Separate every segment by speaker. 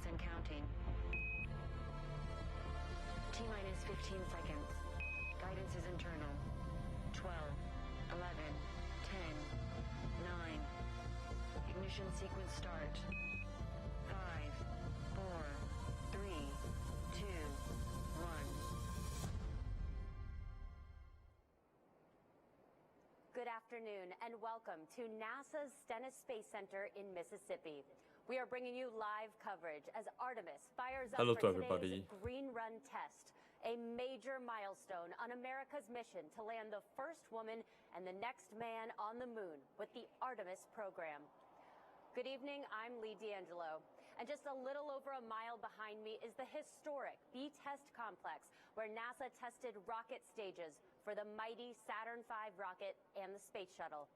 Speaker 1: seconds and counting. T-minus 15 seconds. Guidance is internal. 12, 11, 10, 9. Ignition sequence start. 5, 4, 3, 2, 1.
Speaker 2: Good afternoon and welcome to NASA's Stennis Space Center in Mississippi. We are bringing you live coverage as Artemis fires up for today's Green Run test, a major milestone on America's mission to land the first woman and the next man on the moon with the Artemis program. Good evening, I'm Lee D'Angelo, and just a little over a mile behind me is the historic B-Test complex where NASA tested rocket stages for the mighty Saturn V rocket and the space shuttle.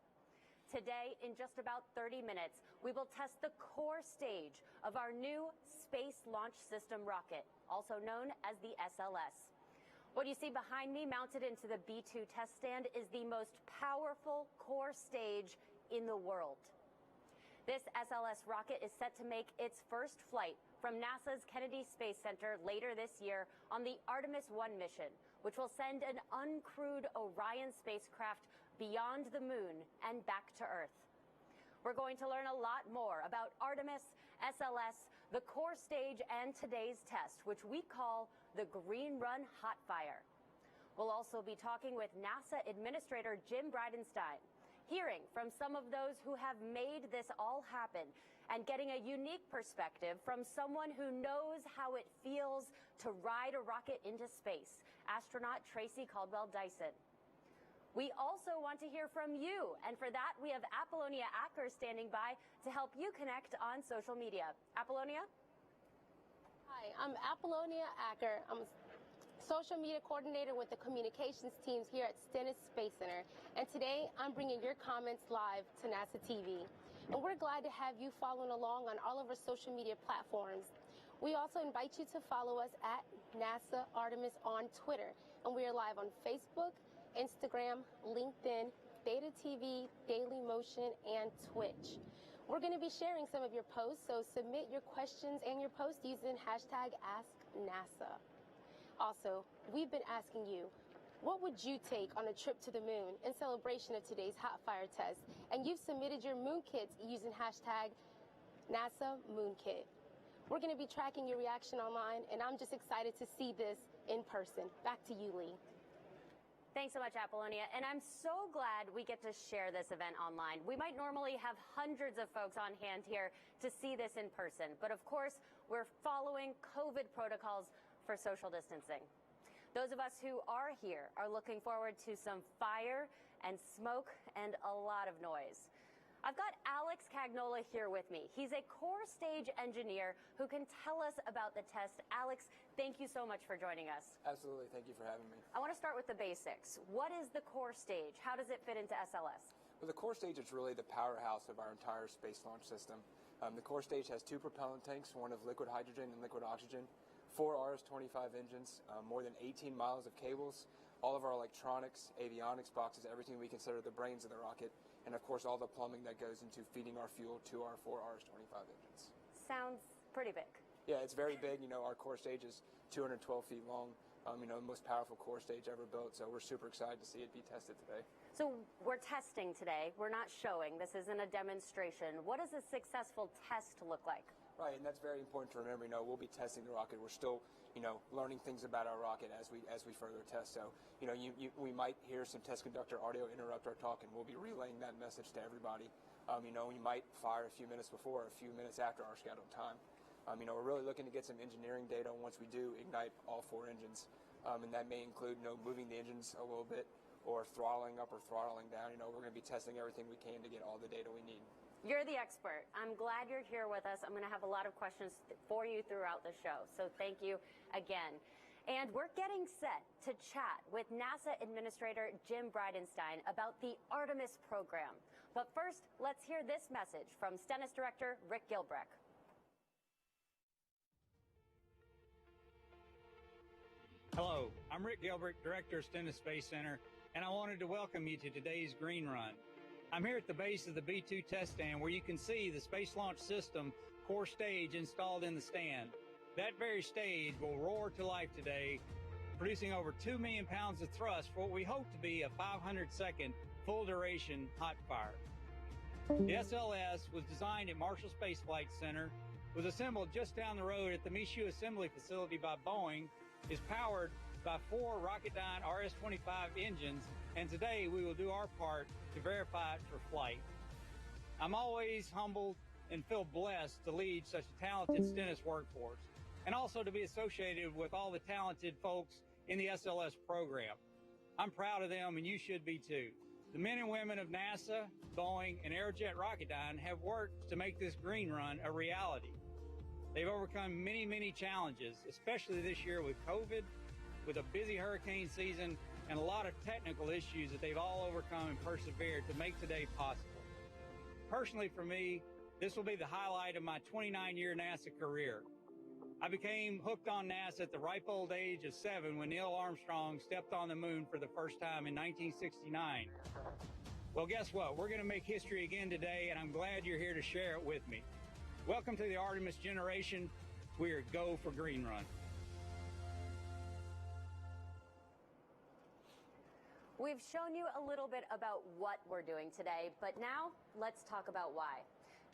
Speaker 2: Today, in just about 30 minutes, we will test the core stage of our new Space Launch System rocket, also known as the SLS. What you see behind me mounted into the B-2 test stand is the most powerful core stage in the world. This SLS rocket is set to make its first flight from NASA's Kennedy Space Center later this year on the Artemis 1 mission, which will send an uncrewed Orion spacecraft beyond the moon and back to Earth. We're going to learn a lot more about Artemis, SLS, the core stage, and today's test, which we call the Green Run Hot Fire. We'll also be talking with NASA Administrator Jim Bridenstine, hearing from some of those who have made this all happen and getting a unique perspective from someone who knows how it feels to ride a rocket into space, astronaut Tracy Caldwell Dyson. We also want to hear from you, and for that we have Apollonia Acker standing by to help you connect on social media. Apollonia?
Speaker 3: Hi, I'm Apollonia Acker. I'm social media coordinator with the communications teams here at Stennis Space Center. And today I'm bringing your comments live to NASA TV. And we're glad to have you following along on all of our social media platforms. We also invite you to follow us at NASA Artemis on Twitter. And we are live on Facebook, Instagram, LinkedIn, Data TV, Daily Motion, and Twitch. We're going to be sharing some of your posts, so submit your questions and your posts using hashtag AskNASA. Also, we've been asking you, what would you take on a trip to the moon in celebration of today's hot fire test? And you've submitted your moon kits using hashtag NASA Moon Kit. We're going to be tracking your reaction online, and I'm just excited to see this in person. Back to you, Lee.
Speaker 2: Thanks so much, Apollonia. And I'm so glad we get to share this event online. We might normally have hundreds of folks on hand here to see this in person. But of course, we're following COVID protocols for social distancing. Those of us who are here are looking forward to some fire and smoke and a lot of noise. I've got Alex Cagnola here with me. He's a core stage engineer who can tell us about the test. Alex, thank you so much for joining us.
Speaker 4: Absolutely. Thank you for having me.
Speaker 2: I want to start with the basics. What is the core stage? How does it fit into SLS?
Speaker 4: Well, the core stage is really the powerhouse of our entire space launch system. The core stage has two propellant tanks, one of liquid hydrogen and liquid oxygen, 4 RS-25 engines, more than 18 miles of cables, all of our electronics, avionics boxes, everything we consider the brains of the rocket, and of course all the plumbing that goes into feeding our fuel to our 4 RS-25 engines.
Speaker 2: Sounds pretty big.
Speaker 4: Yeah, it's very big. You know, our core stage is 212 feet long. You know, the most powerful core stage ever built, so we're super excited to see it be tested today.
Speaker 2: So we're testing today. We're not showing. This isn't a demonstration. What does a successful test look like?
Speaker 4: Right, and that's very important to remember. You know, we'll be testing the rocket. We're still, you know, learning things about our rocket as we further test. So, you know, we might hear some test conductor audio interrupt our talk, and we'll be relaying that message to everybody. You know, we might fire a few minutes before or a few minutes after our scheduled time. You know, we're really looking to get some engineering data once we do ignite all 4 engines, and that may include, you know, moving the engines a little bit or throttling up or throttling down. You know, we're going to be testing everything we can to get all the data we need.
Speaker 2: You're the expert. I'm glad you're here with us. I'm going to have a lot of questions for you throughout the show, so thank you again. And we're getting set to chat with NASA Administrator Jim Bridenstine about the Artemis program. But first, let's hear this message from Stennis Director Rick Gilbrecht.
Speaker 5: Hello, I'm Rick Gilbrecht, Director of Stennis Space Center, and I wanted to welcome you to today's Green Run. I'm here at the base of the B-2 test stand where you can see the Space Launch System core stage installed in the stand. That very stage will roar to life today, producing over 2 million pounds of thrust for what we hope to be a 500-second full-duration hot fire. The SLS was designed at Marshall Space Flight Center, was assembled just down the road at the Michoud Assembly Facility by Boeing, is powered by 4 Rocketdyne RS-25 engines, and today we will do our part to verify it for flight. I'm always humbled and feel blessed to lead such a talented Stennis workforce, and also to be associated with all the talented folks in the SLS program. I'm proud of them, and you should be too. The men and women of NASA, Boeing, and Aerojet Rocketdyne have worked to make this green run a reality. They've overcome many, many challenges, especially this year with COVID, with a busy hurricane season, and a lot of technical issues that they've all overcome and persevered to make today possible. Personally, for me, this will be the highlight of my 29-year NASA career. I became hooked on NASA at the ripe old age of 7 when Neil Armstrong stepped on the moon for the first time in 1969. Well, guess what? We're going to make history again today, and I'm glad you're here to share it with me. Welcome to the Artemis generation. We're Go for Green Run.
Speaker 2: We've shown you a little bit about what we're doing today, but now let's talk about why.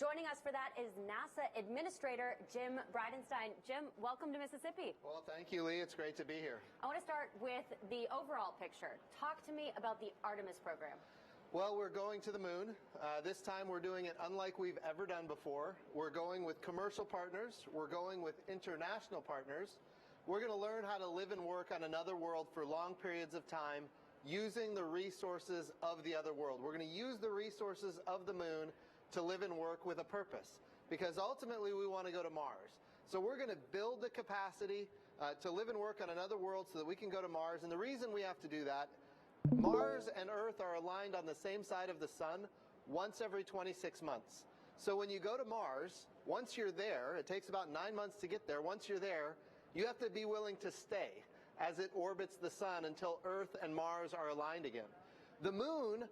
Speaker 2: Joining us for that is NASA Administrator Jim Bridenstine. Jim, welcome to Mississippi.
Speaker 6: Well, thank you, Lee. It's great to be here.
Speaker 2: I want to start with the overall picture. Talk to me about the Artemis program.
Speaker 6: Well, we're going to the moon. This time we're doing it unlike we've ever done before. We're going with commercial partners. We're going with international partners. We're going to learn how to live and work on another world for long periods of time using the resources of the other world. We're going to use the resources of the moon to live and work with a purpose, because ultimately we want to go to Mars. So we're going to build the capacity to live and work on another world so that we can go to Mars. And the reason we have to do that, Mars and Earth are aligned on the same side of the sun once every 26 months. So when you go to Mars, once you're there, it takes about 9 months to get there. Once you're there, you have to be willing to stay as it orbits the sun until Earth and Mars are aligned again. The moon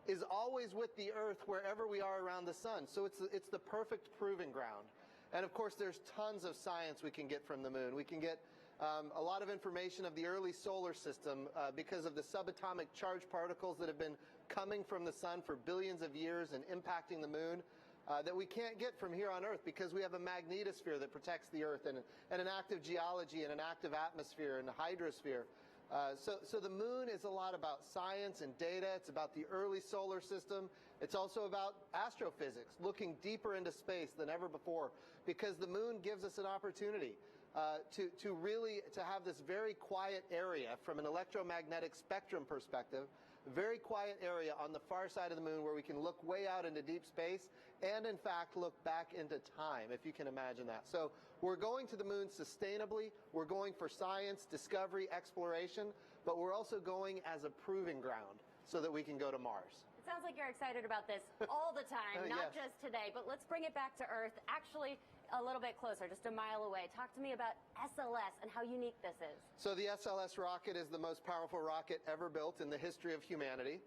Speaker 6: is always with the Earth wherever we are around the sun, so it's the perfect proving ground. And of course, there's tons of science we can get from the moon. We can get a lot of information of the early solar system because of the subatomic charged particles that have been coming from the sun for billions of years and impacting the moon that we can't get from here on Earth because we have a magnetosphere that protects the Earth and an active geology and an active atmosphere and a hydrosphere. So the moon is a lot about science and data. It's about the early solar system. It's also about astrophysics, looking deeper into space than ever before, because the moon gives us an opportunity to really have this very quiet area from an electromagnetic spectrum perspective, very quiet area on the far side of the moon where we can look way out into deep space and in fact look back into time, if you can imagine that. So we're going to the moon sustainably. We're going for science, discovery, exploration, but we're also going as a proving ground so that we can go to Mars.
Speaker 2: It sounds like you're excited about this all the time, not
Speaker 6: Yes.
Speaker 2: just today, but let's bring it back to Earth, actually a little bit closer, just a mile away. Talk to me about SLS and how unique this is.
Speaker 6: So the SLS rocket is the most powerful rocket ever built in the history of humanity.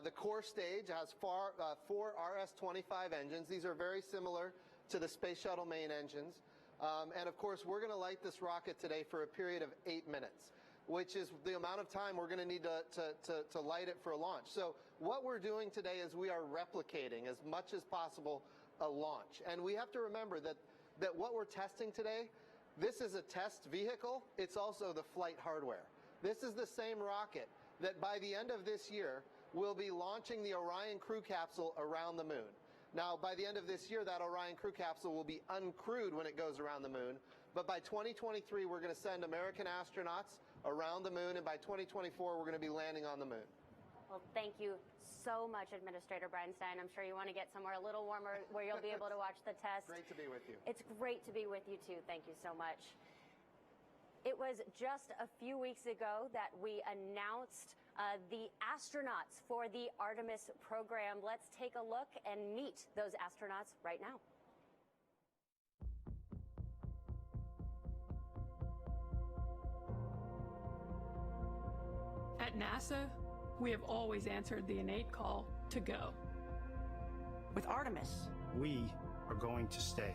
Speaker 6: The core stage has 4 RS-25 engines. These are very similar to the Space Shuttle main engines. And of course, we're going to light this rocket today for a period of 8 minutes, which is the amount of time we're going to need to light it for a launch. So what we're doing today is we are replicating as much as possible a launch. And we have to remember that what we're testing today, this is a test vehicle. It's also the flight hardware. This is the same rocket that by the end of this year will be launching the Orion crew capsule around the moon. Now, by the end of this year, that Orion crew capsule will be uncrewed when it goes around the moon. But by 2023, we're going to send American astronauts around the moon, and by 2024, we're going to be landing on the moon.
Speaker 2: Well, thank you so much, Administrator Bridenstine. I'm sure you want to get somewhere a little warmer where you'll be able to watch the test.
Speaker 6: Great to be with you.
Speaker 2: It's great to be with you, too. Thank you so much. It was just a few weeks ago that we announced the astronauts for the Artemis program. Let's take a look and meet those astronauts right now.
Speaker 7: At NASA, we have always answered the innate call to go.
Speaker 8: With Artemis,
Speaker 9: we are going to stay.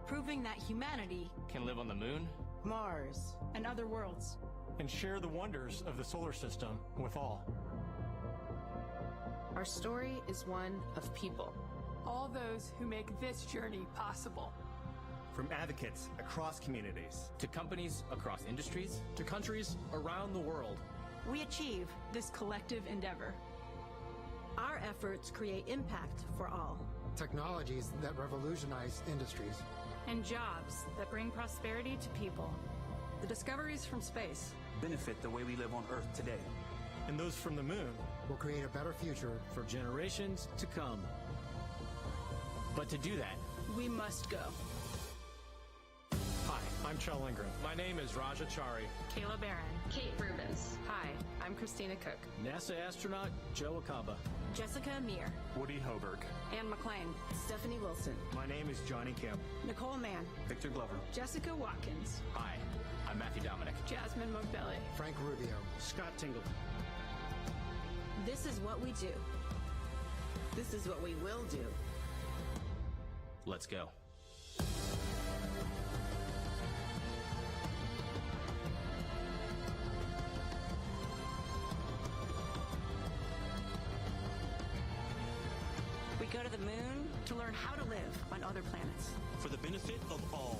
Speaker 8: proving that humanity
Speaker 9: can live on the moon,
Speaker 7: Mars, and other worlds,
Speaker 10: and share the wonders of the solar system with all.
Speaker 11: Our story is one of people.
Speaker 7: all those who make this journey possible.
Speaker 12: From advocates across communities,
Speaker 9: to companies across industries,
Speaker 10: to countries around the world,
Speaker 7: we achieve this collective endeavor.
Speaker 13: Our efforts create impact for all.
Speaker 14: Technologies that revolutionize industries.
Speaker 7: And jobs that bring prosperity to people.
Speaker 13: The discoveries from space
Speaker 15: benefit the way we live on Earth today.
Speaker 10: And those from the moon
Speaker 14: will create a better future
Speaker 10: for generations to come.
Speaker 9: But to do that,
Speaker 7: we must go.
Speaker 10: Hi, I'm Chell Lindgren. My name is Raja Chari.
Speaker 16: Kayla Barron. Kate Rubens.
Speaker 11: Hi, I'm Christina Cook.
Speaker 10: NASA astronaut Joe Acaba.
Speaker 13: Jessica Amir.
Speaker 12: Woody Hoberg.
Speaker 7: Ann McClain.
Speaker 13: Stephanie Wilson.
Speaker 12: My name is Johnny Kim.
Speaker 7: Nicole Mann.
Speaker 15: Victor Glover.
Speaker 7: Jessica Watkins.
Speaker 9: Hi, I'm Matthew Dominic.
Speaker 7: Jasmine Mogbelli.
Speaker 14: Frank Rubio.
Speaker 10: Scott Tingle.
Speaker 13: This is what we do. This is what we will do.
Speaker 9: Let's go.
Speaker 13: We go to the moon to learn how to live on other planets.
Speaker 17: For the benefit of all.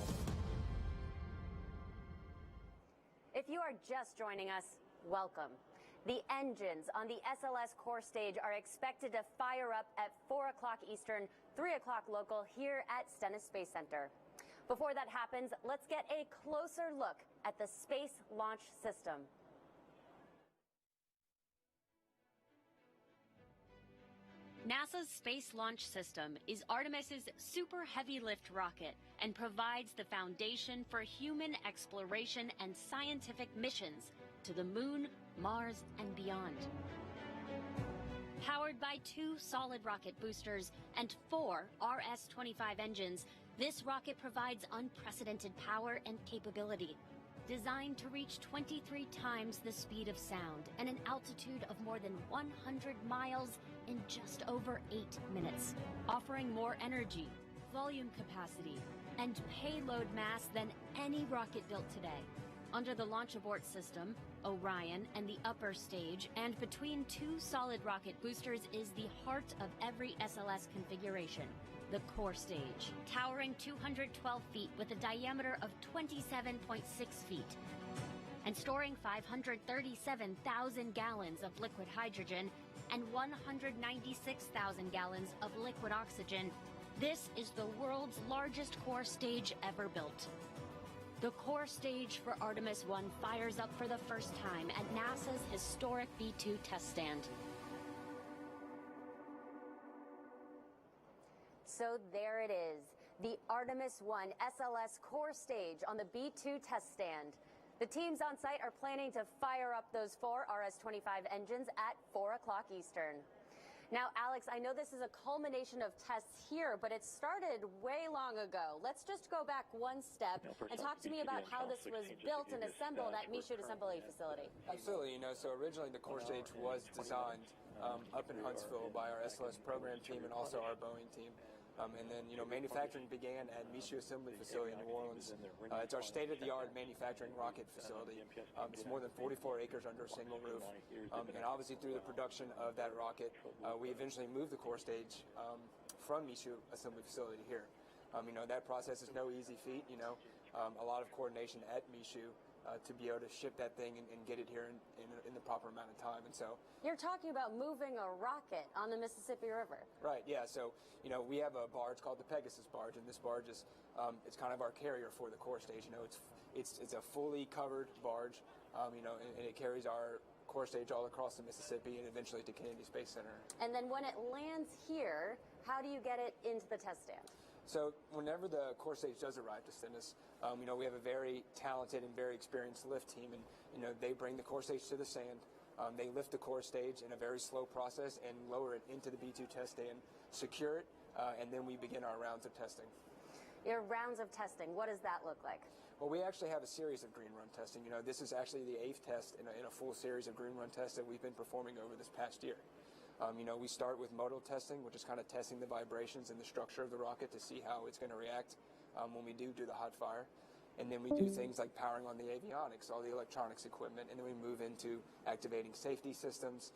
Speaker 2: If you are just joining us, welcome. The engines on the SLS core stage are expected to fire up at 4 o'clock Eastern, 3 o'clock local here at Stennis Space Center. Before that happens, let's get a closer look at the Space Launch System. NASA's Space Launch System is Artemis's super heavy lift rocket and provides the foundation for human exploration and scientific missions to the moon, Mars, and beyond. Powered by 2 solid rocket boosters and 4 RS-25 engines, this rocket provides unprecedented power and capability. Designed to reach 23 times the speed of sound and an altitude of more than 100 miles in just over 8 minutes, offering more energy, volume capacity, and payload mass than any rocket built today. Under the launch abort system, Orion and the upper stage, and between 2 solid rocket boosters is the heart of every SLS configuration, the core stage, towering 212 feet with a diameter of 27.6 feet, and storing 537,000 gallons of liquid hydrogen and 196,000 gallons of liquid oxygen. This is the world's largest core stage ever built. The core stage for Artemis 1 fires up for the first time at NASA's historic B-2 test stand. So there it is, the Artemis 1 SLS core stage on the B-2 test stand. The teams on site are planning to fire up those 4 RS-25 engines at 4 o'clock Eastern. Now, Alex, I know this is a culmination of tests here, but it started way long ago. Let's just go back one step and talk to me about how this was built and assembled at Michoud Assembly Facility.
Speaker 4: Absolutely. So originally the core stage was designed up in Huntsville by our SLS program team and also our Boeing team. And then, manufacturing began at Michoud Assembly Facility in New Orleans. It's our state-of-the-art manufacturing rocket facility. It's more than 44 acres under a single roof. And obviously through the production of that rocket, we eventually moved the core stage from Michoud Assembly Facility here. That process is no easy feat, a lot of coordination at Michoud to be able to ship that thing and get it here in the proper amount of time. And so
Speaker 2: you're talking about moving a rocket on the Mississippi River.
Speaker 4: Right, yeah. So, we have a barge called the Pegasus barge, and this barge is it's kind of our carrier for the core stage. It's a fully covered barge, and it carries our core stage all across the Mississippi and eventually to Kennedy Space Center.
Speaker 2: And then when it lands here, how do you get it into the test stand?
Speaker 4: So whenever the core stage does arrive to Stennis, we have a very talented and very experienced lift team, and they bring the core stage to the sand. They lift the core stage in a very slow process and lower it into the B-2 test stand, secure it, and then we begin our rounds of testing.
Speaker 2: Your rounds of testing, what does that look like?
Speaker 4: Well, we actually have a series of green run testing. This is actually the 8th test in a full series of green run tests that we've been performing over this past year. We start with modal testing, which is kind of testing the vibrations and the structure of the rocket to see how it's going to react when we do the hot fire. And then we do things like powering on the avionics, all the electronics equipment, and then we move into activating safety systems,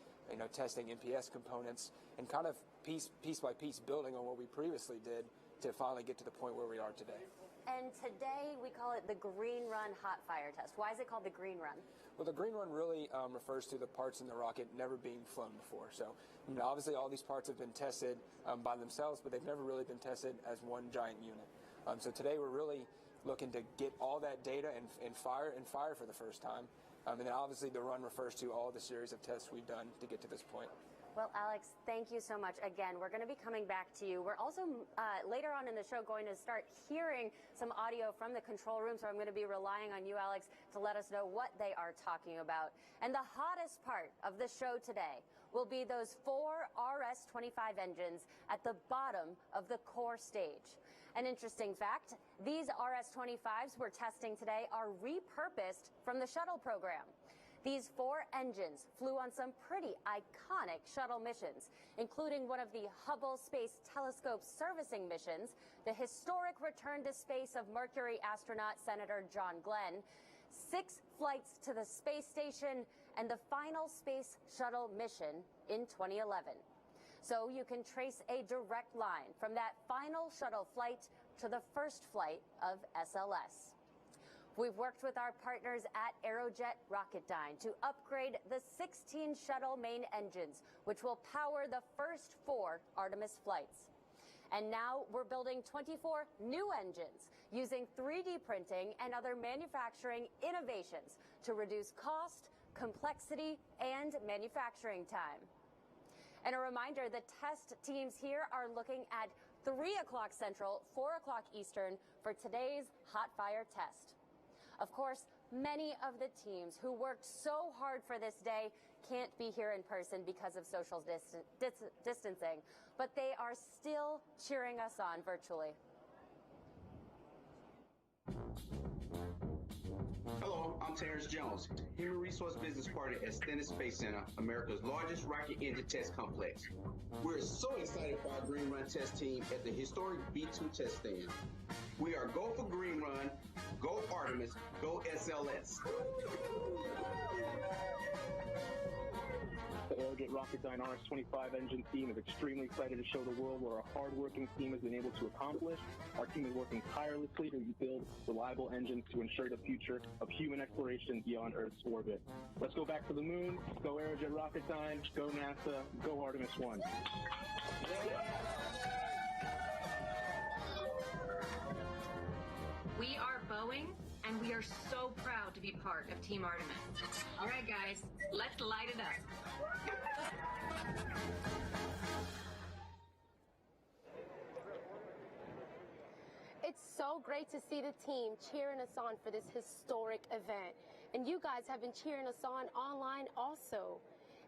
Speaker 4: testing MPS components, and kind of piece by piece building on what we previously did to finally get to the point where we are today.
Speaker 2: And today we call it the Green Run Hot Fire Test. Why is it called the Green Run?
Speaker 4: Well, the Green Run really refers to the parts in the rocket never being flown before. So, obviously all these parts have been tested by themselves, but they've never really been tested as one giant unit. So today we're really looking to get all that data and fire for the first time. And then obviously the run refers to all the series of tests we've done to get to this point.
Speaker 2: Well, Alex, thank you so much. Again, we're going to be coming back to you. We're also later on in the show going to start hearing some audio from the control room, so I'm going to be relying on you, Alex, to let us know what they are talking about. And the hottest part of the show today will be those 4 RS-25 engines at the bottom of the core stage. An interesting fact, these RS-25s we're testing today are repurposed from the shuttle program. These 4 engines flew on some pretty iconic shuttle missions, including one of the Hubble Space Telescope servicing missions, the historic return to space of Mercury astronaut Senator John Glenn, 6 flights to the space station, and the final space shuttle mission in 2011. So you can trace a direct line from that final shuttle flight to the first flight of SLS. We've worked with our partners at Aerojet Rocketdyne to upgrade the 16 shuttle main engines, which will power the first 4 Artemis flights. And now we're building 24 new engines using 3D printing and other manufacturing innovations to reduce cost, complexity, and manufacturing time. And a reminder, the test teams here are looking at 3 o'clock Central, 4 o'clock Eastern for today's hot fire test. Of course, many of the teams who worked so hard for this day can't be here in person because of social distancing, but they are still cheering us on virtually.
Speaker 8: Hello, I'm Terrence Jones, Human Resource Business Partner at Stennis Space Center, America's largest rocket engine test complex. We're so excited for our Green Run test team at the historic B2 test stand. We are Go for Green Run, Go Artemis, Go SLS.
Speaker 18: The Aerojet Rocketdyne RS-25 engine team is extremely excited to show the world what our hard-working team has been able to accomplish. Our team is working tirelessly to build reliable engines to ensure the future of human exploration beyond Earth's orbit. Let's go back to the moon. Go Aerojet Rocketdyne. Go NASA. Go Artemis 1.
Speaker 16: We are Boeing, and we are so proud to be part of Team Artemis. All right, guys, let's light it up.
Speaker 3: It's so great to see the team cheering us on for this historic event. And you guys have been cheering us on online also.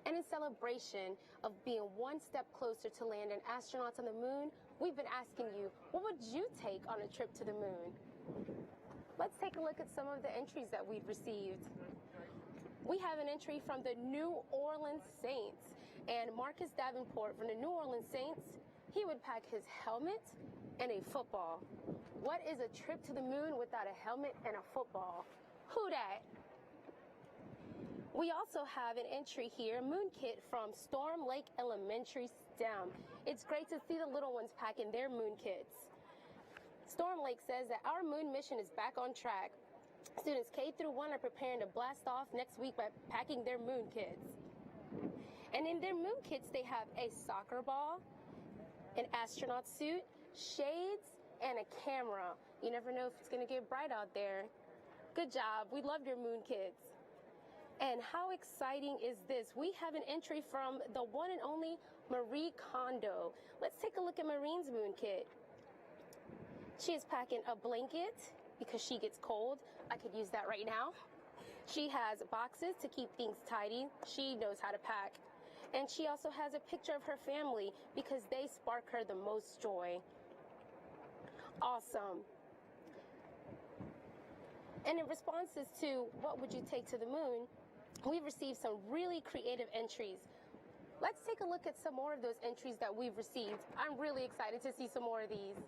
Speaker 3: And in celebration of being one step closer to landing astronauts on the moon, we've been asking you, what would you take on a trip to the moon? Let's take a look at some of the entries that we've received. We have an entry from the New Orleans Saints. And Marcus Davenport from the New Orleans Saints, he would pack his helmet and a football. What is a trip to the moon without a helmet and a football? Who dat? We also have an entry here, Moon Kit from Storm Lake Elementary STEM. It's great to see the little ones packing their moon kits. Storm Lake says that our moon mission is back on track. Students K through 1 are preparing to blast off next week by packing their moon kits. And in their moon kits, they have a soccer ball, an astronaut suit, shades, and a camera. You never know if it's going to get bright out there. Good job. We love your moon kits. And how exciting is this? We have an entry from the one and only Marie Kondo. Let's take a look at Marine's moon kit. She is packing a blanket because she gets cold. I could use that right now. She has boxes to keep things tidy. She knows how to pack. And she also has a picture of her family because they spark her the most joy. Awesome. And in responses to what would you take to the moon, we've received some really creative entries. Let's take a look at some more of those entries that we've received. I'm really excited to see some more of these.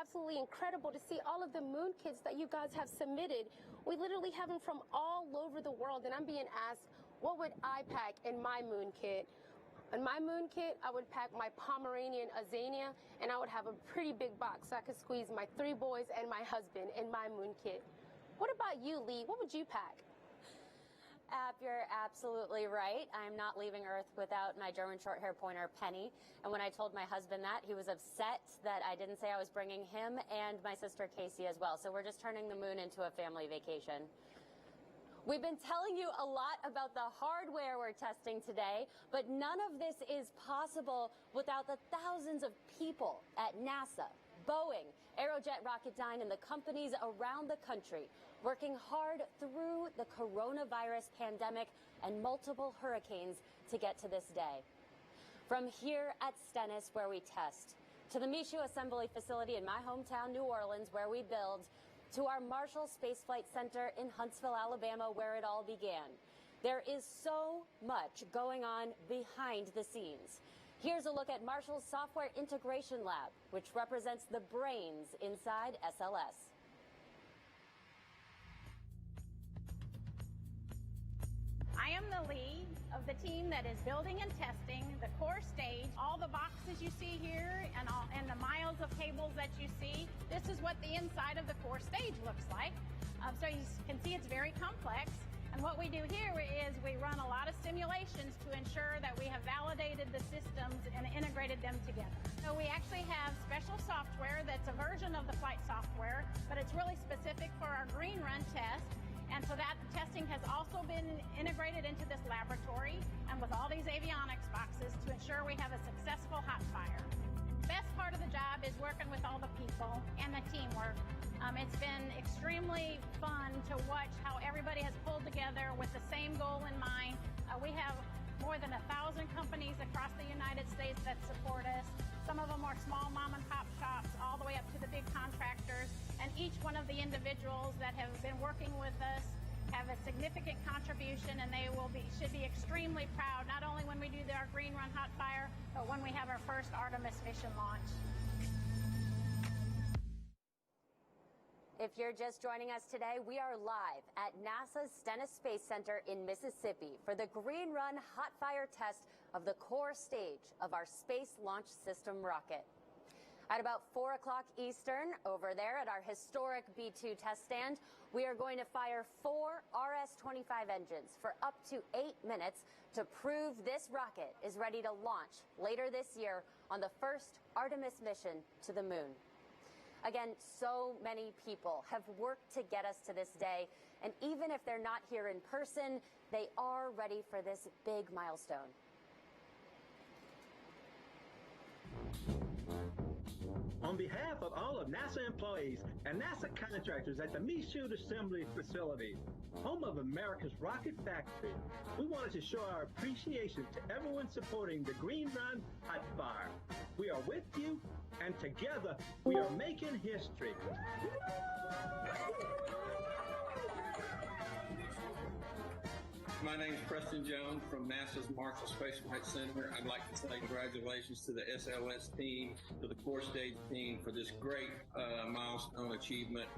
Speaker 3: absolutely incredible to see all of the moon kits that you guys have submitted. We literally have them from all over the world, and I'm being asked, what would I pack in my moon kit? In my moon kit, I would pack my Pomeranian Azania, and I would have a pretty big box so I could squeeze my 3 boys and my husband in my moon kit. What about you, Lee? What would you pack?
Speaker 2: You're absolutely right. I'm not leaving Earth without my German Shorthair Pointer, Penny. And when I told my husband that, he was upset that I didn't say I was bringing him and my sister Casey as well. So we're just turning the moon into a family vacation. We've been telling you a lot about the hardware we're testing today, but none of this is possible without the thousands of people at NASA, Boeing, Aerojet Rocketdyne, and the companies around the country working hard through the coronavirus pandemic and multiple hurricanes to get to this day. From here at Stennis, where we test, to the Michoud Assembly Facility in my hometown, New Orleans, where we build, to our Marshall Space Flight Center in Huntsville, Alabama, where it all began. There is so much going on behind the scenes. Here's a look at Marshall's Software Integration Lab, which represents the brains inside SLS.
Speaker 19: I am the lead of the team that is building and testing the core stage. All the boxes you see here and the miles of cables that you see, this is what the inside of the core stage looks like. So you can see it's very complex. And what we do here is we run a lot of simulations to ensure that we have validated the systems and integrated them together. So we actually have special software that's a version of the flight software, but it's really specific for our green run test. And so that testing has also been integrated into this laboratory and with all these avionics boxes to ensure we have a successful hot fire. Best part of the job is working with all the people and the teamwork. It's been extremely fun to watch how everybody has pulled together with the same goal in mind. We have more than 1,000 companies across the United States that support us. Some of them are small mom and pop shops all the way up to the big contractors. And each one of the individuals that have been working with us have a significant contribution, and they should be extremely proud, not only when we do our Green Run Hot Fire, but when we have our first Artemis mission launch.
Speaker 2: If you're just joining us today, we are live at NASA's Stennis Space Center in Mississippi for the Green Run Hot Fire test of the core stage of our Space Launch System rocket. At about 4 o'clock Eastern, over there at our historic B-2 test stand, we are going to fire 4 RS-25 engines for up to 8 minutes to prove this rocket is ready to launch later this year on the first Artemis mission to the moon. Again, so many people have worked to get us to this day, and even if they're not here in person, they are ready for this big milestone.
Speaker 20: On behalf of all of NASA employees and NASA contractors at the Michoud Assembly Facility, home of America's rocket factory, we wanted to show our appreciation to everyone supporting the Green Run Hot Fire. We are with you, and together we are making history.
Speaker 21: My name is Preston Jones from NASA's Marshall Space Flight Center. I'd like to say congratulations to the SLS team, to the core stage team for this great milestone achievement.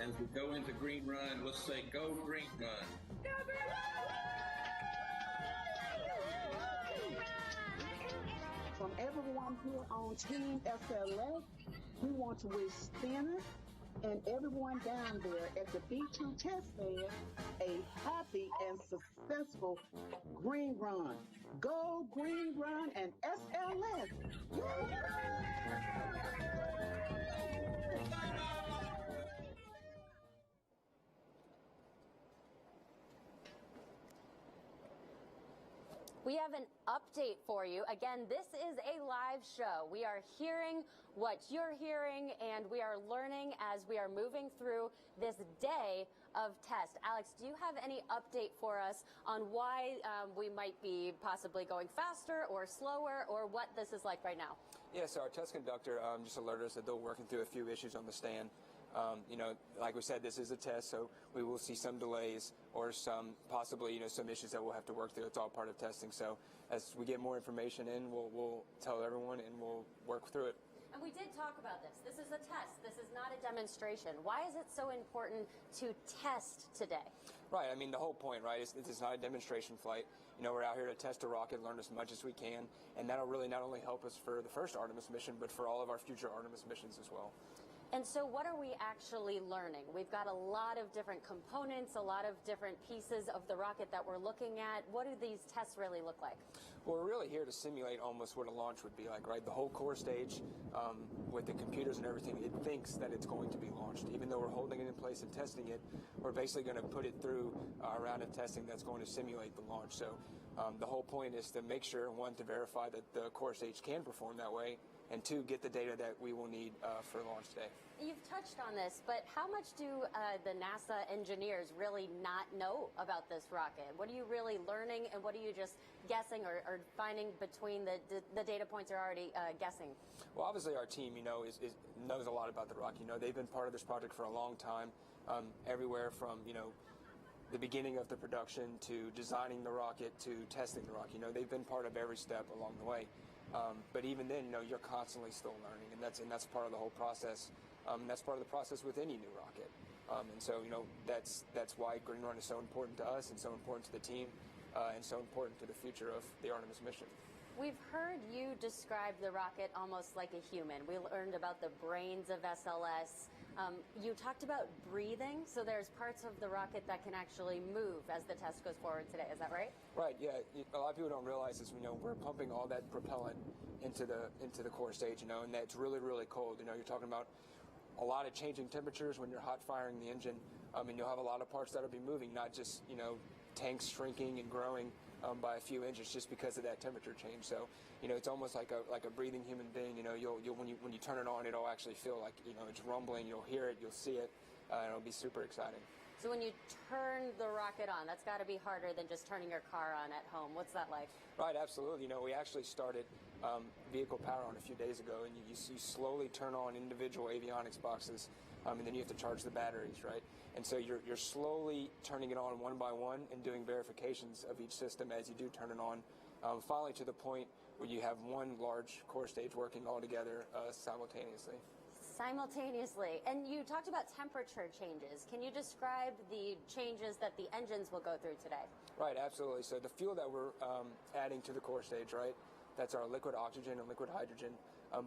Speaker 21: As we go into Green Run, let's say go Green Run. Go Green
Speaker 22: Run! From everyone here on Team SLS, we want to wish Stennis and everyone down there at the B-2 test stand a happy and successful Green Run. Go Green Run and SLS!
Speaker 2: We have an update for you. Again, this is a live show. We are hearing what you're hearing, and we are learning as we are moving through this day of test. Alex, do you have any update for us on why we might be possibly going faster or slower, or what this is like right now?
Speaker 4: Yeah, so our test conductor just alerted us that they're working through a few issues on the stand. You know, like we said, this is a test, so we will see some delays or some possibly, you know, some issues that we'll have to work through. It's all part of testing. So as we get more information in, we'll tell everyone and we'll work through it.
Speaker 2: And we did talk about this. This is a test. This is not a demonstration. Why is it so important to test today?
Speaker 4: Right. I mean, the whole point, right, is it's not a demonstration flight. You know, we're out here to test a rocket, learn as much as we can, and that'll really not only help us for the first Artemis mission, but for all of our future Artemis missions as well.
Speaker 2: And so what are we actually learning? We've got a lot of different components, a lot of different pieces of the rocket that we're looking at. What do these tests really look like?
Speaker 4: Well, we're really here to simulate almost what a launch would be like, right? The whole core stage with the computers and everything, it thinks that it's going to be launched. Even though we're holding it in place and testing it, we're basically going to put it through a round of testing that's going to simulate the launch. So the whole point is to make sure, one, to verify that the core stage can perform that way, and two, get the data that we will need for launch day.
Speaker 2: You've touched on this, but how much do the NASA engineers really not know about this rocket? What are you really learning, and what are you just guessing or finding between the data points you're already guessing?
Speaker 4: Well, obviously our team, you know, knows a lot about the rocket. You know, they've been part of this project for a long time, everywhere from, you know, the beginning of the production to designing the rocket to testing the rocket. You know, they've been part of every step along the way. But even then, you know, you're constantly still learning, and that's part of the whole process. That's part of the process with any new rocket. And so, you know, that's why Green Run is so important to us and so important to the team and so important to the future of the Artemis mission.
Speaker 2: We've heard you describe the rocket almost like a human. We learned about the brains of SLS. You talked about breathing, so there's parts of the rocket that can actually move as the test goes forward today. Is that right?
Speaker 4: Right, yeah. A lot of people don't realize this. You know, we're pumping all that propellant into the core stage, you know, and that's really, really cold. You know, you're talking about a lot of changing temperatures when you're hot firing the engine, and you'll have a lot of parts that'll be moving, not just, you know, tanks shrinking and growing by a few inches just because of that temperature change. So, you know, it's almost like a breathing human being. You know, you'll when you turn it on, it'll actually feel like, you know, it's rumbling. You'll hear it, you'll see it, and it'll be super exciting.
Speaker 2: So when you turn the rocket on, that's got to be harder than just turning your car on at home. What's that like?
Speaker 4: Right, absolutely. You know, we actually started vehicle power on a few days ago, and you slowly turn on individual avionics boxes, and then you have to charge the batteries, right? And so you're slowly turning it on one by one and doing verifications of each system as you do turn it on, finally to the point where you have one large core stage working all together simultaneously.
Speaker 2: Simultaneously. And you talked about temperature changes. Can you describe the changes that the engines will go through today?
Speaker 4: Right, absolutely. So the fuel that we're adding to the core stage, right, that's our liquid oxygen and liquid hydrogen.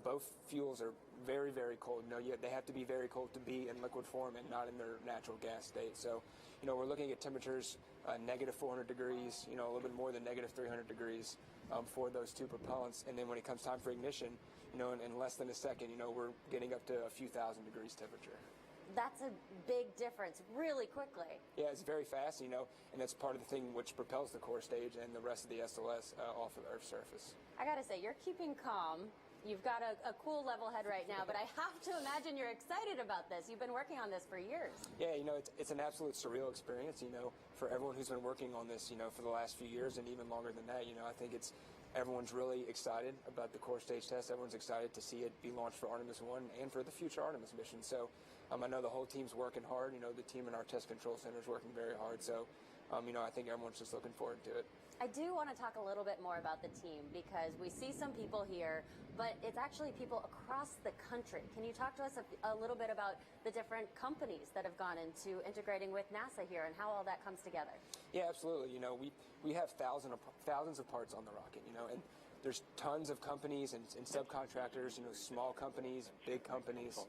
Speaker 4: Both fuels are very, very cold. You know, they have to be very cold to be in liquid form and not in their natural gas state. So, you know, we're looking at temperatures negative 400 degrees, you know, a little bit more than negative 300 degrees for those two propellants. And then when it comes time for ignition, you know, in less than a second, you know, we're getting up to a few thousand degrees temperature.
Speaker 2: That's a big difference really quickly.
Speaker 4: Yeah, it's very fast, you know, and that's part of the thing which propels the core stage and the rest of the SLS off of the Earth's surface.
Speaker 2: I gotta say, you're keeping calm. You've got a cool level head right now, but I have to imagine you're excited about this. You've been working on this for years.
Speaker 4: Yeah, you know, it's an absolute surreal experience, you know, for everyone who's been working on this, you know, for the last few years and even longer than that. You know, I think everyone's really excited about the core stage test. Everyone's excited to see it be launched for Artemis 1 and for the future Artemis mission. So I know the whole team's working hard. You know, the team in our test control center is working very hard. So, you know, I think everyone's just looking forward to it.
Speaker 2: I do want to talk a little bit more about the team because we see some people here, but it's actually people across the country. Can you talk to us a little bit about the different companies that have gone into integrating with NASA here and how all that comes together?
Speaker 4: Yeah, absolutely. You know, we have thousands of parts on the rocket, you know, and there's tons of companies and subcontractors, you know, small companies, big companies.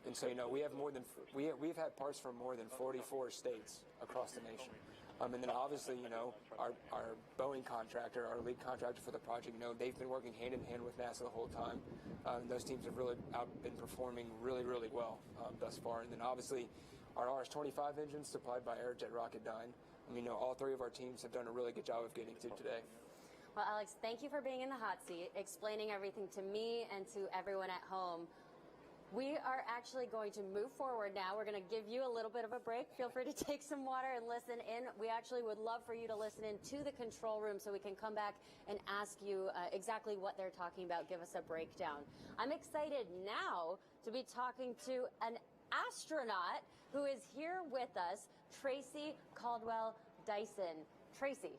Speaker 4: And so, you know, we've had parts from more than 44 states across the nation. And then obviously, you know, our Boeing contractor, our lead contractor for the project, you know, they've been working hand in hand with NASA the whole time. Those teams have really been performing really, really well thus far. And then obviously our RS-25 engines supplied by Aerojet Rocketdyne. I mean, you know, all three of our teams have done a really good job of getting to today.
Speaker 2: Well, Alex, thank you for being in the hot seat, explaining everything to me and to everyone at home. We are actually going to move forward now. We're going to give you a little bit of a break. Feel free to take some water and listen in. We actually would love for you to listen in to the control room so we can come back and ask you exactly what they're talking about. Give us a breakdown. I'm excited now to be talking to an astronaut who is here with us, Tracy Caldwell Dyson. Tracy,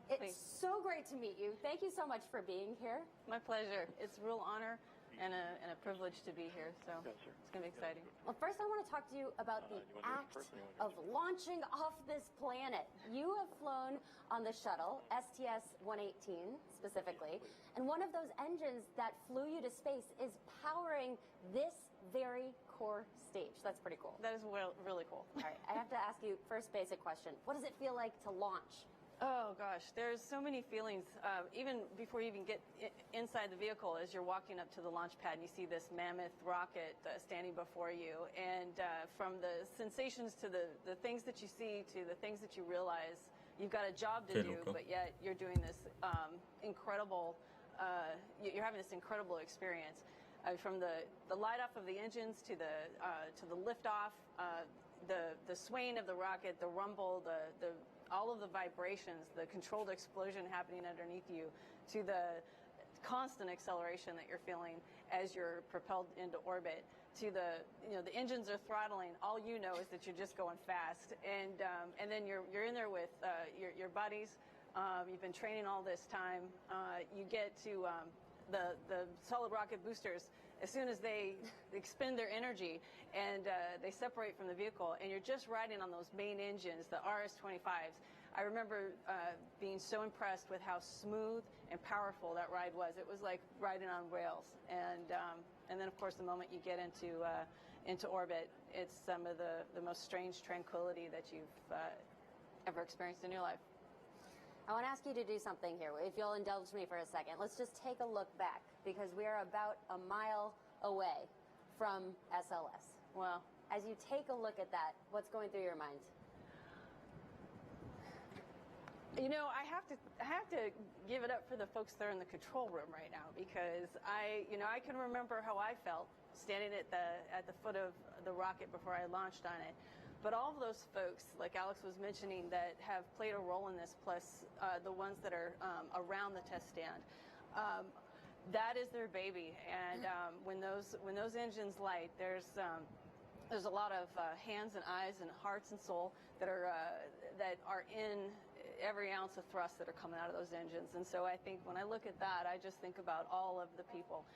Speaker 2: it's so great to meet you. Thank you so much for being here.
Speaker 1: My pleasure. It's a real honor. and a privilege to be here. So it's going to be exciting.
Speaker 2: Well, first I want to talk to you about the act of launching off this planet. You have flown on the shuttle, STS-118 specifically, and one of those engines that flew you to space is powering this very core stage. That's pretty cool.
Speaker 1: That is really cool.
Speaker 2: All right, I have to ask you first basic question. What does it feel like to launch?
Speaker 1: Oh gosh, there's so many feelings. Even before you even get inside the vehicle, as you're walking up to the launch pad, and you see this mammoth rocket standing before you, and from the sensations to the things that you see to the things that you realize, you've got a job to do, but yet you're doing this incredible. You're having this incredible experience. From the light off of the engines to the lift off, the swaying of the rocket, the rumble, all of the vibrations, the controlled explosion happening underneath you, to the constant acceleration that you're feeling as you're propelled into orbit, to the engines are throttling. All you know is that you're just going fast, and then you're in there with your buddies. You've been training all this time. You get to the solid rocket boosters. As soon as they expend their energy and they separate from the vehicle, and you're just riding on those main engines, the RS-25s. I remember being so impressed with how smooth and powerful that ride was. It was like riding on rails. And then, of course, the moment you get into orbit, it's some of the most strange tranquility that you've ever experienced in your life.
Speaker 2: I want to ask you to do something here. If you'll indulge me for a second, let's just take a look back, because we are about a mile away from SLS.
Speaker 1: Well,
Speaker 2: as you take a look at that, what's going through your mind?
Speaker 1: You know, I have to give it up for the folks there in the control room right now, because I can remember how I felt standing at the foot of the rocket before I launched on it. But all of those folks, like Alex was mentioning, that have played a role in this, plus the ones that are around the test stand, that is their baby. And when those engines light, there's a lot of hands and eyes and hearts and soul that are in every ounce of thrust that are coming out of those engines. And so I think when I look at that, I just think about all of the people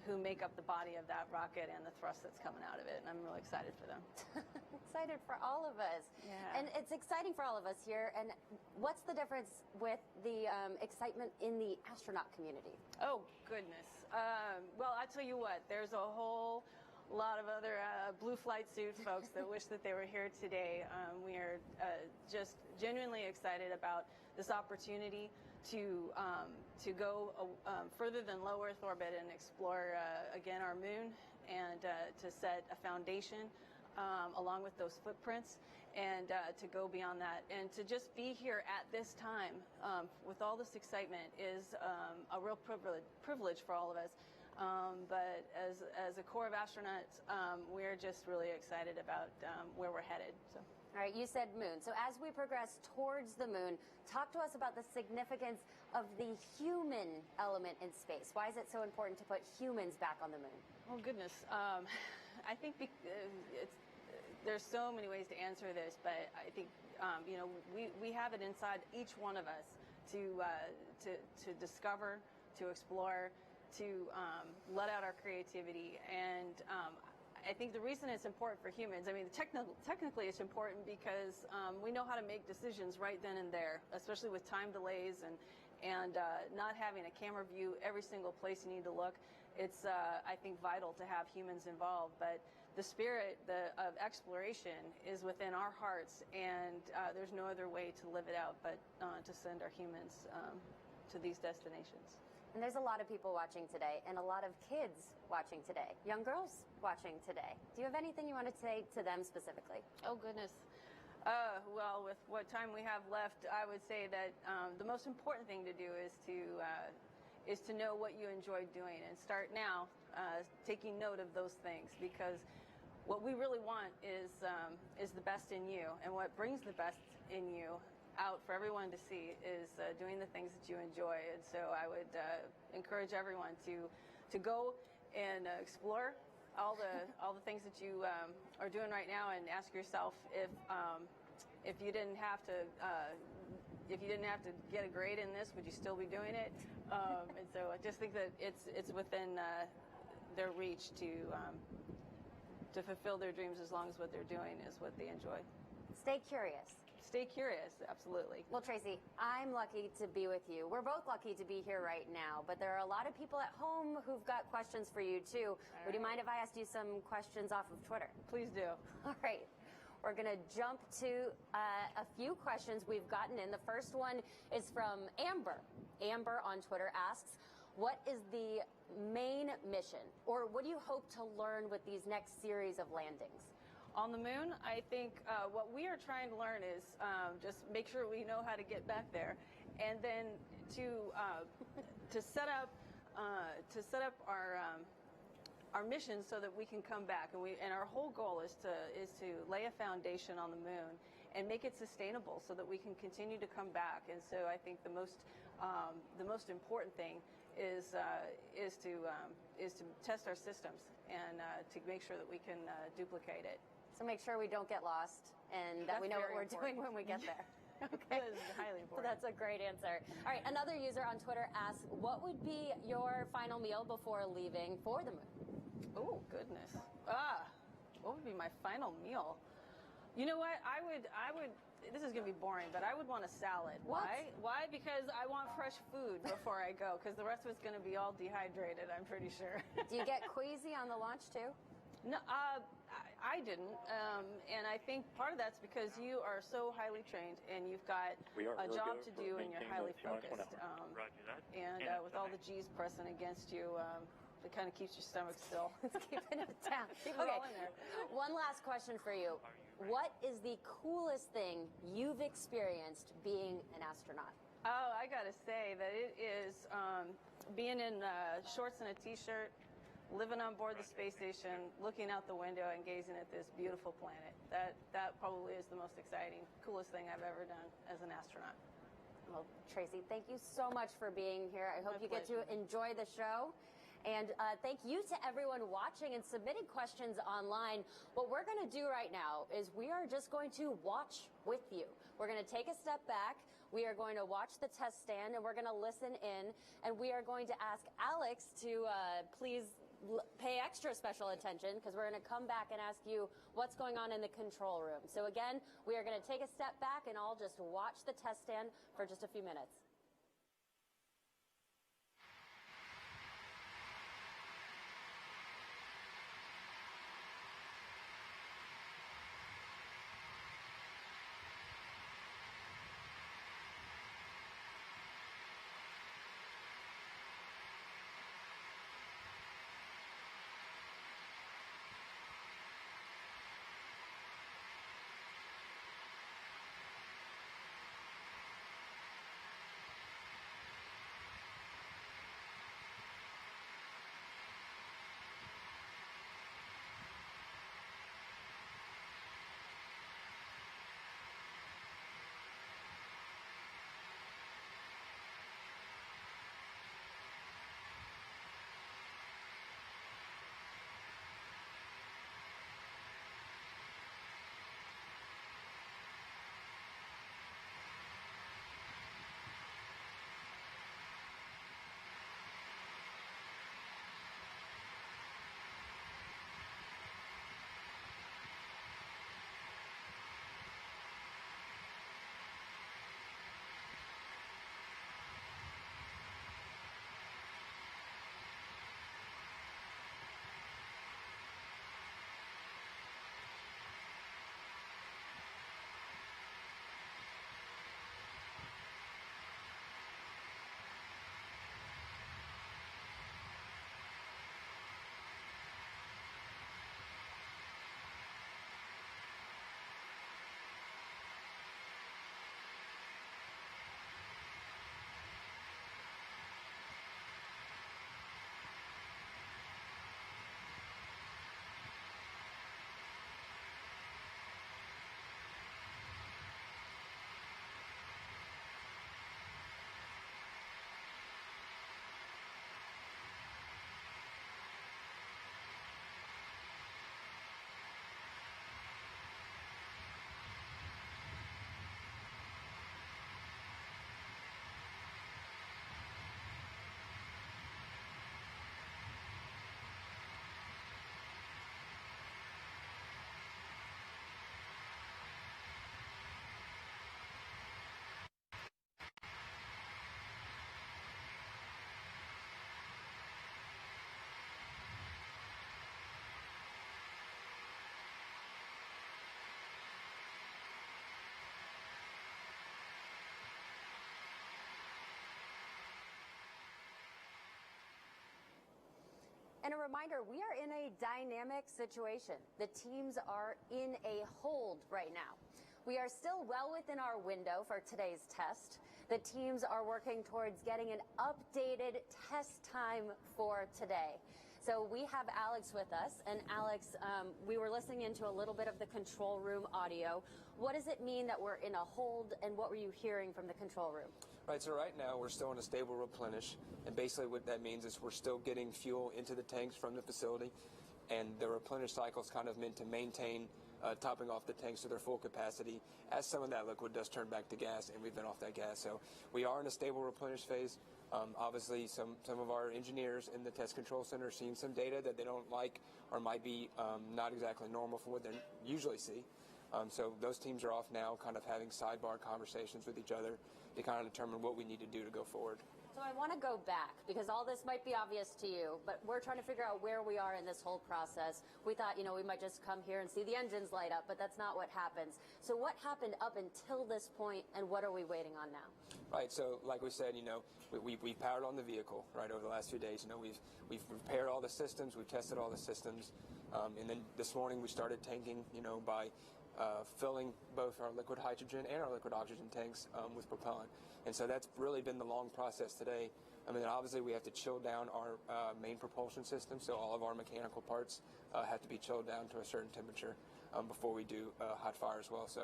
Speaker 1: who make up the body of that rocket and the thrust that's coming out of it. And I'm really excited for them.
Speaker 2: Excited for all of us.
Speaker 1: Yeah.
Speaker 2: And it's exciting for all of us here. And what's the difference with the excitement in the astronaut community?
Speaker 1: Oh, goodness. Well, I tell you what, there's a whole lot of other blue flight suit folks that wish that they were here today. We are just genuinely excited about this opportunity to go further than low Earth orbit and explore again our moon, and to set a foundation along with those footprints, and to go beyond that, and to just be here at this time with all this excitement is a real privilege for all of us. But as a corps of astronauts, we're just really excited about where we're headed. So.
Speaker 2: All right, you said moon. So as we progress towards the moon, talk to us about the significance of the human element in space. Why is it so important to put humans back on the moon?
Speaker 1: Oh, goodness. I think there's so many ways to answer this, but I think we have it inside each one of us to discover, to explore, to let out our creativity. And I think the reason it's important for humans, I mean, technically it's important because we know how to make decisions right then and there, especially with time delays and not having a camera view every single place you need to look. It's, I think, vital to have humans involved. But the spirit of exploration is within our hearts, and there's no other way to live it out but to send our humans to these destinations.
Speaker 2: And there's a lot of people watching today, and a lot of kids watching today, young girls watching today. Do you have anything you want to say to them specifically?
Speaker 1: Oh, goodness. Well, with what time we have left, I would say that the most important thing to do is to know what you enjoy doing, and start now taking note of those things, because what we really want is the best in you, and what brings the best in you out for everyone to see is doing the things that you enjoy. And so I would encourage everyone to go and explore all the things that you are doing right now, and ask yourself if you didn't have to get a grade in this, would you still be doing it? And so I just think that it's within their reach to fulfill their dreams, as long as what they're doing is what they enjoy.
Speaker 2: Stay curious.
Speaker 1: Stay curious, absolutely.
Speaker 2: Well, Tracy, I'm lucky to be with you. We're both lucky to be here right now, but there are a lot of people at home who've got questions for you, too. Would you mind if I asked you some questions off of Twitter?
Speaker 1: Please do.
Speaker 2: All right. We're going to jump to a few questions we've gotten in. The first one is from Amber. Amber on Twitter asks, what is the main mission, or what do you hope to learn with these next series of landings?
Speaker 1: On the moon, I think what we are trying to learn is just make sure we know how to get back there, and then to set up our mission so that we can come back. And our whole goal is to lay a foundation on the moon and make it sustainable so that we can continue to come back. And so I think the most important thing is to test our systems and to make sure that we can duplicate it.
Speaker 2: So make sure we don't get lost and that we know what we're doing when we get there. Okay.
Speaker 1: That is highly important.
Speaker 2: That's a great answer. All right, another user on Twitter asks, what would be your final meal before leaving for the moon?
Speaker 1: Oh, goodness. What would be my final meal? You know what? I would, this is going to be boring, but I would want a salad.
Speaker 2: What?
Speaker 1: Why? Because I want fresh food before I go, because the rest of it's going to be all dehydrated, I'm pretty sure.
Speaker 2: Do you get queasy on the launch, too?
Speaker 1: No, I didn't, and I think part of that's because you are so highly trained and you've got a job to do and you're highly focused. And with all the G's pressing against you, it kind of keeps your stomach still.
Speaker 2: It's keeping it down.
Speaker 1: Keep it all in there.
Speaker 2: One last question for you. What is the coolest thing you've experienced being an astronaut?
Speaker 1: Oh, I got to say that it is being in shorts and a T-shirt, living on board the space station, looking out the window and gazing at this beautiful planet. That probably is the most exciting, coolest thing I've ever done as an astronaut.
Speaker 2: Well, Tracy, thank you so much for being here. I hope you get to enjoy the show. And thank you to everyone watching and submitting questions online. What we're going to do right now is we are just going to watch with you. We're going to take a step back. We are going to watch the test stand, and we're going to listen in. And we are going to ask Alex to please pay extra special attention, because we're going to come back and ask you what's going on in the control room. So again, we are going to take a step back and I'll just watch the test stand for just a few minutes. And a reminder, we are in a dynamic situation. The teams are in a hold right now. We are still well within our window for today's test. The teams are working towards getting an updated test time for today. So we have Alex with us. And Alex, we were listening into a little bit of the control room audio. What does it mean that we're in a hold, and what were you hearing from the control room?
Speaker 4: Right, so right now we're still in a stable replenish, and basically what that means is we're still getting fuel into the tanks from the facility, and the replenish cycle is kind of meant to maintain topping off the tanks to their full capacity as some of that liquid does turn back to gas, and we've been off that gas. So we are in a stable replenish phase. Obviously, some of our engineers in the test control center are seeing some data that they don't like or might be not exactly normal for what they usually see. So those teams are off now, kind of having sidebar conversations with each other to kind of determine what we need to do to go forward.
Speaker 2: So I want to go back, because all this might be obvious to you, but we're trying to figure out where we are in this whole process. We thought, we might just come here and see the engines light up, but that's not what happens. So what happened up until this point, and what are we waiting on now?
Speaker 4: Right, so like we said, we've powered on the vehicle, right, over the last few days. We've repaired all the systems, we've tested all the systems, and then this morning we started tanking, by filling both our liquid hydrogen and our liquid oxygen tanks with propellant. And so that's really been the long process today. I mean, obviously we have to chill down our main propulsion system, so all of our mechanical parts have to be chilled down to a certain temperature before we do hot fire as well. So,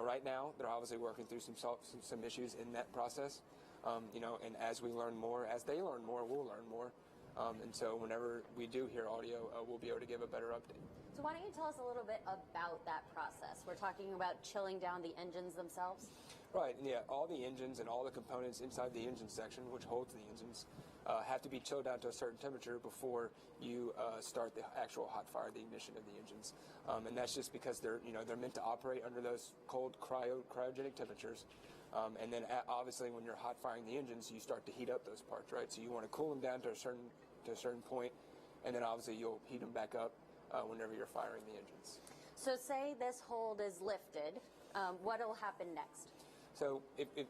Speaker 4: right now they're obviously working through some issues in that process. And as we learn more, as they learn more, we'll learn more. And so whenever we do hear audio, we'll be able to give a better update.
Speaker 2: So why don't you tell us a little bit about that process? We're talking about chilling down the engines themselves.
Speaker 4: Right, yeah, all the engines and all the components inside the engine section, which holds the engines, have to be chilled down to a certain temperature before you start the actual hot fire, the ignition of the engines. And that's just because they're meant to operate under those cold cryogenic temperatures. And then obviously when you're hot firing the engines, you start to heat up those parts, right? So you want to cool them down to a certain point, and then obviously you'll heat them back up whenever you're firing the engines.
Speaker 2: So say this hold is lifted, what will happen next?
Speaker 4: So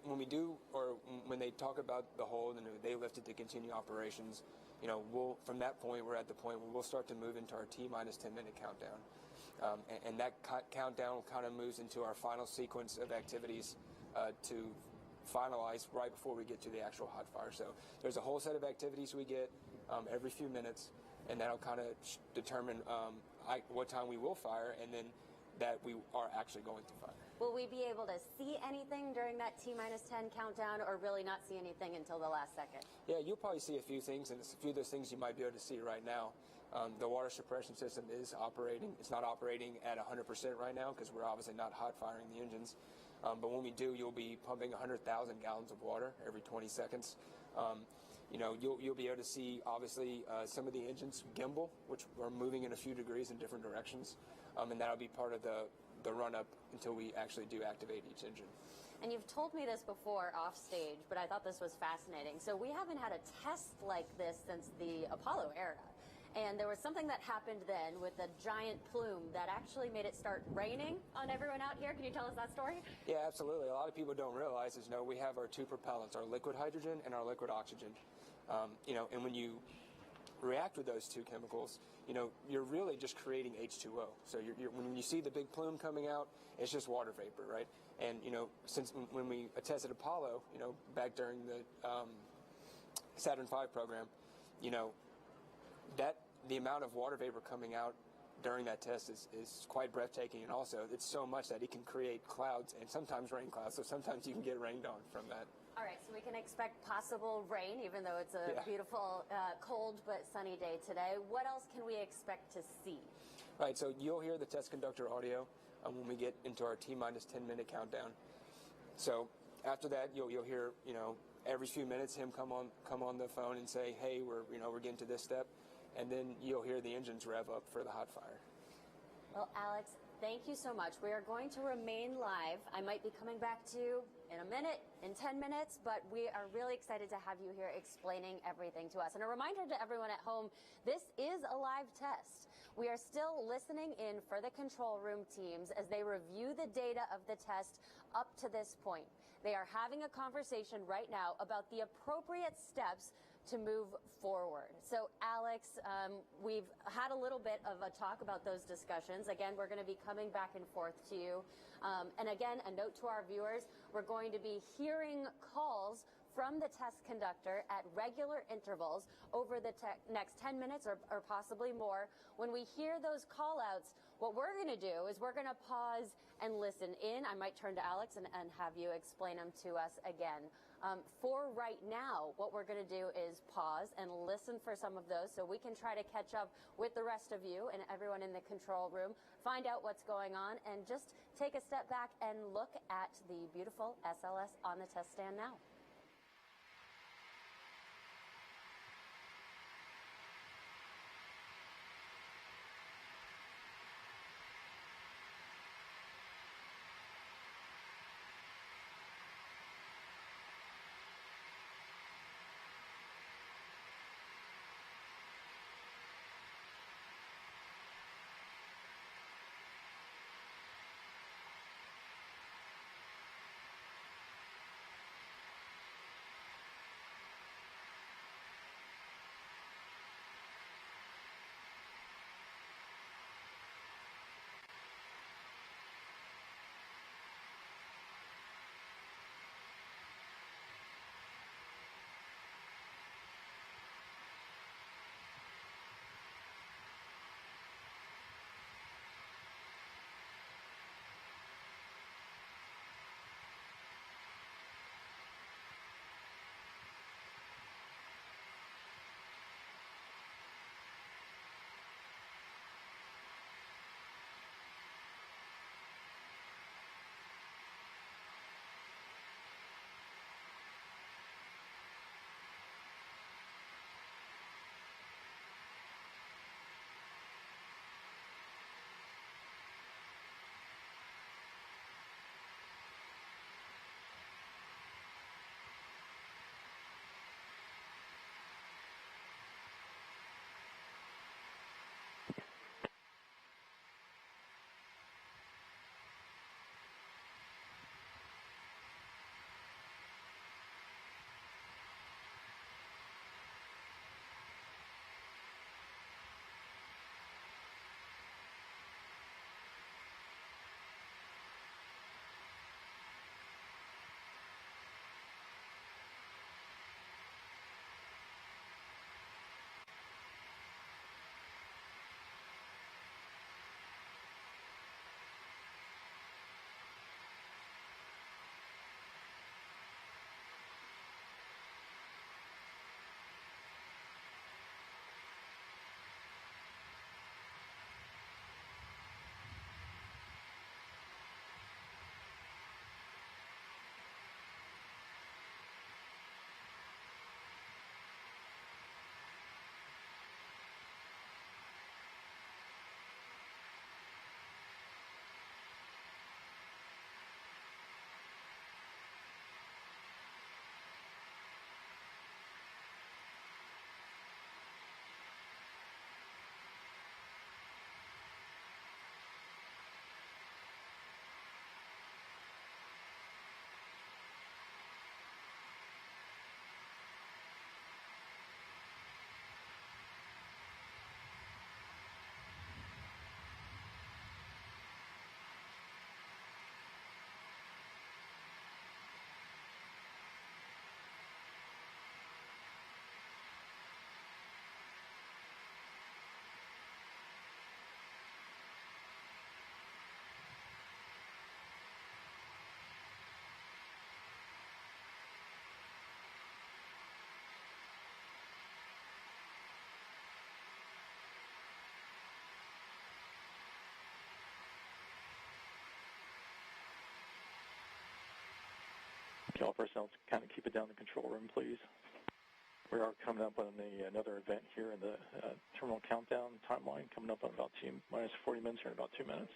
Speaker 4: when we do, or when they talk about the hold and they lift it to continue operations, from that point, we're at the point where we'll start to move into our T-minus 10-minute countdown. And that countdown kind of moves into our final sequence of activities to finalize right before we get to the actual hot fire. So there's a whole set of activities we get every few minutes, and that'll kind of determine what time we will fire, and then that we are actually going to fire.
Speaker 2: Will we be able to see anything during that T-minus 10 countdown, or really not see anything until the last second?
Speaker 4: Yeah, you'll probably see a few things, and a few of those things you might be able to see right now. The water suppression system is operating. It's not operating at 100% right now because we're obviously not hot firing the engines. But when we do, you'll be pumping 100,000 gallons of water every 20 seconds. You'll be able to see, obviously, some of the engines gimbal, which are moving in a few degrees in different directions. And that'll be part of the run-up until we actually do activate each engine.
Speaker 2: And you've told me this before off stage, but I thought this was fascinating. So we haven't had a test like this since the Apollo era. And there was something that happened then with a giant plume that actually made it start raining on everyone out here. Can you tell us that story?
Speaker 4: Yeah, absolutely. A lot of people don't realize is, we have our two propellants, our liquid hydrogen and our liquid oxygen. And when you react with those two chemicals, you're really just creating H2O. So when you see the big plume coming out, it's just water vapor, right? And, since when we tested Apollo, back during the Saturn V program, that the amount of water vapor coming out during that test is quite breathtaking, and also it's so much that it can create clouds and sometimes rain clouds, so sometimes you can get rained on from that.
Speaker 2: All right, so we can expect possible rain, even though it's a beautiful, cold but sunny day today. What else can we expect to see?
Speaker 4: Right, so you'll hear the test conductor audio when we get into our T-minus 10-minute countdown. So after that, you'll hear, every few minutes him come on the phone and say, hey, we're getting to this step. And then you'll hear the engines rev up for the hot fire.
Speaker 2: Well, Alex, thank you so much. We are going to remain live. I might be coming back to you in a minute, in 10 minutes, but we are really excited to have you here explaining everything to us. And a reminder to everyone at home, this is a live test. We are still listening in for the control room teams as they review the data of the test up to this point. They are having a conversation right now about the appropriate steps to move forward. So, Alex, we've had a little bit of a talk about those discussions. Again, we're going to be coming back and forth to you. And again, a note to our viewers, we're going to be hearing calls from the test conductor at regular intervals over the next 10 minutes or possibly more. When we hear those call outs, what we're going to do is we're going to pause and listen in. I might turn to Alex and have you explain them to us again. For right now, what we're going to do is pause and listen for some of those so we can try to catch up with the rest of you and everyone in the control room, find out what's going on, and just take a step back and look at the beautiful SLS on the test stand now.
Speaker 5: All personnel, kind of keep it down in the control room, please. We are coming up on another event here in the terminal countdown timeline, coming up on about minus 40 minutes here in about 2 minutes.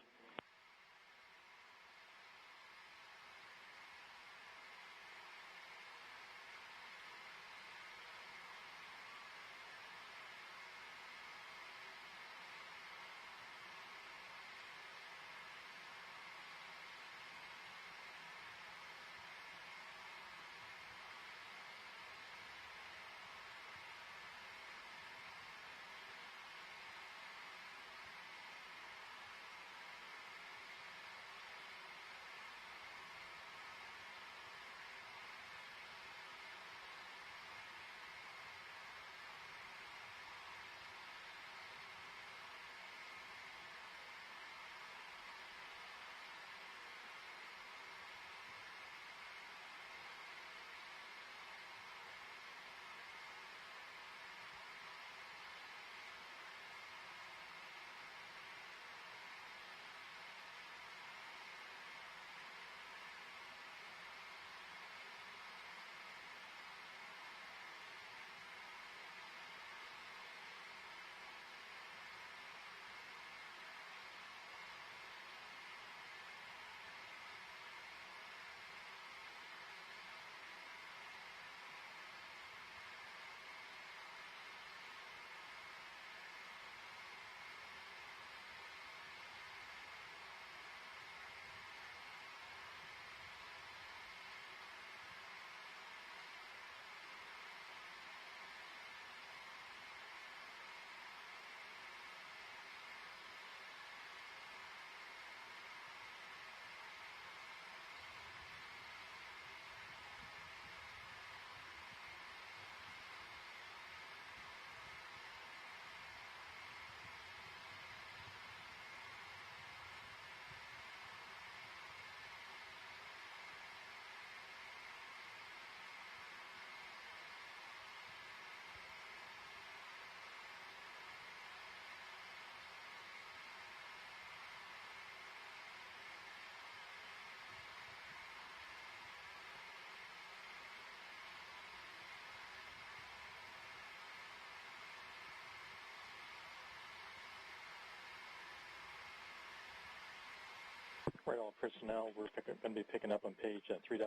Speaker 5: Right, all personnel, we're going to be picking up on page 3.27.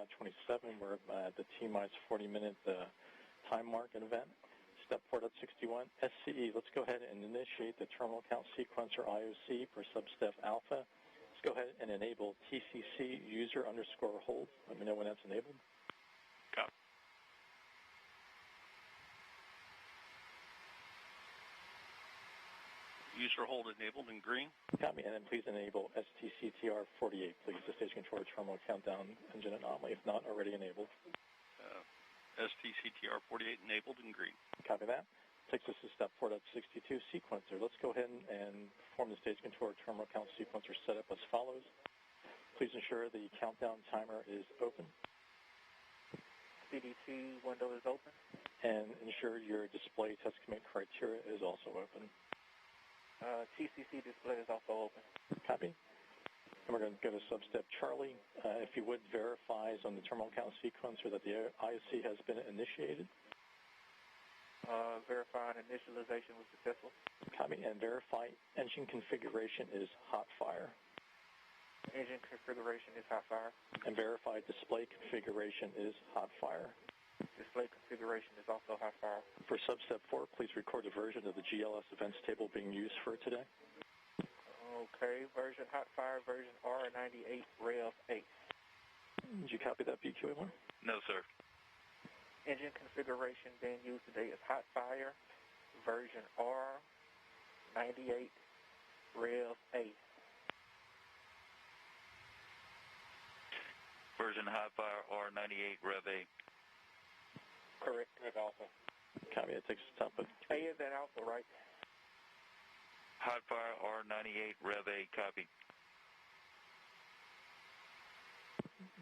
Speaker 5: We're at the T-minus 40-minute time mark and event. Step 4.61, SCE. Let's go ahead and initiate the terminal count sequencer IOC for substep alpha. Let's go ahead and enable TCC user underscore hold. Let me know when that's enabled.
Speaker 6: Copy. User hold enabled in green.
Speaker 5: Copy, and then please enable STCTR 48, please, the stage controller terminal countdown engine anomaly, if not already enabled.
Speaker 6: STCTR 48 enabled in green.
Speaker 5: Copy that. Takes us to step 4.62, sequencer. Let's go ahead and perform the stage controller terminal count sequencer setup as follows. Please ensure the countdown timer is open.
Speaker 11: CDT window is open.
Speaker 5: And ensure your display test commit criteria is also open.
Speaker 11: TCC display is also open.
Speaker 5: Copy. And we're going to go to substep Charlie. If you would, verifies on the terminal count sequencer that the IOC has been initiated.
Speaker 11: Verifying initialization was successful.
Speaker 5: Copy. And verify engine configuration is hot fire.
Speaker 11: Engine configuration is hot fire.
Speaker 5: And verify display configuration is hot fire.
Speaker 11: Display configuration is also hot fire.
Speaker 5: For substep 4, please record the version of the GLS events table being used for today.
Speaker 11: Okay, version hot fire, version R98 Rev 8.
Speaker 5: Did you copy that, BQA1?
Speaker 6: No, sir.
Speaker 11: Engine configuration being used today is hot fire, version R98 Rev 8.
Speaker 6: Version hot fire R98 Rev 8.
Speaker 11: Correct, Rev Alpha.
Speaker 5: Copy, it takes us up.
Speaker 11: A is that Alpha, right?
Speaker 6: Hot fire R98 Rev 8, copy.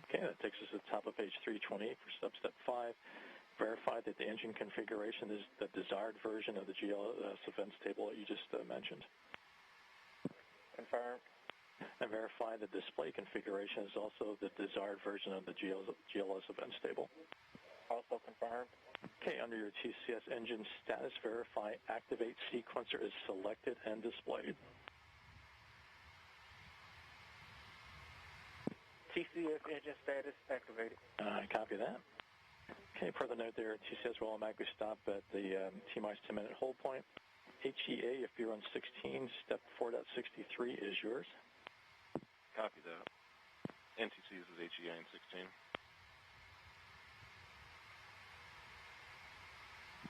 Speaker 5: Okay, that takes us to the top of page 328 for substep 5. Verify that the engine configuration is the desired version of the GLS events table that you just mentioned.
Speaker 11: Confirmed.
Speaker 5: And verify the display configuration is also the desired version of the GLS events table.
Speaker 11: Also confirmed.
Speaker 5: Okay, under your TCS engine status, verify activate sequencer is selected and displayed.
Speaker 11: TCS engine status activated.
Speaker 5: Copy that. Okay, per the note there, TCS will automatically stop at the T-minus 10-minute hold point. HEA, if you're on 16, step 4.63 is yours.
Speaker 6: Copy that. NTCs is HEA in 16.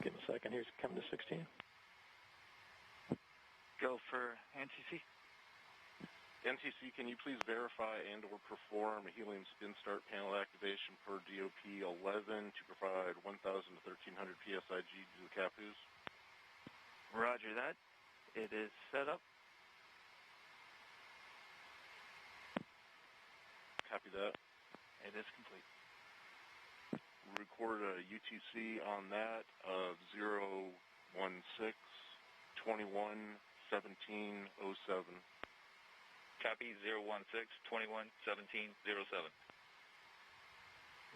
Speaker 5: Give me a second. Here's coming to 16.
Speaker 6: Go for NTC. NTC, can you please verify and or perform a helium spin start panel activation per DOP 11 to provide 1,000 to 1,300 PSIG to the CAPUs?
Speaker 11: Roger that. It is set up.
Speaker 6: Copy that.
Speaker 11: It is complete.
Speaker 6: Record a UTC on that of 016-21-17-07.
Speaker 23: Copy 016-21-17-07.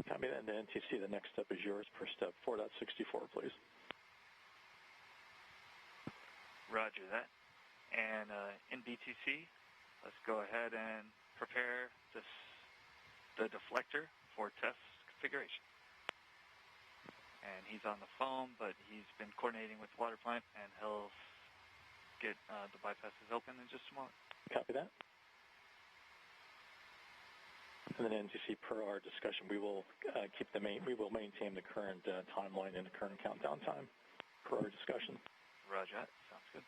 Speaker 5: Copy that, and the NTC, the next step is yours per step 4.64, please.
Speaker 11: Roger that. And in BTC, let's go ahead and prepare the deflector for test configuration. And he's on the phone, but he's been coordinating with the water plant, and he'll get the bypasses open in just a moment.
Speaker 5: Copy that. And then NTC, per our discussion, we will we will maintain the current timeline and the current countdown time per our discussion.
Speaker 11: Roger that. Sounds good.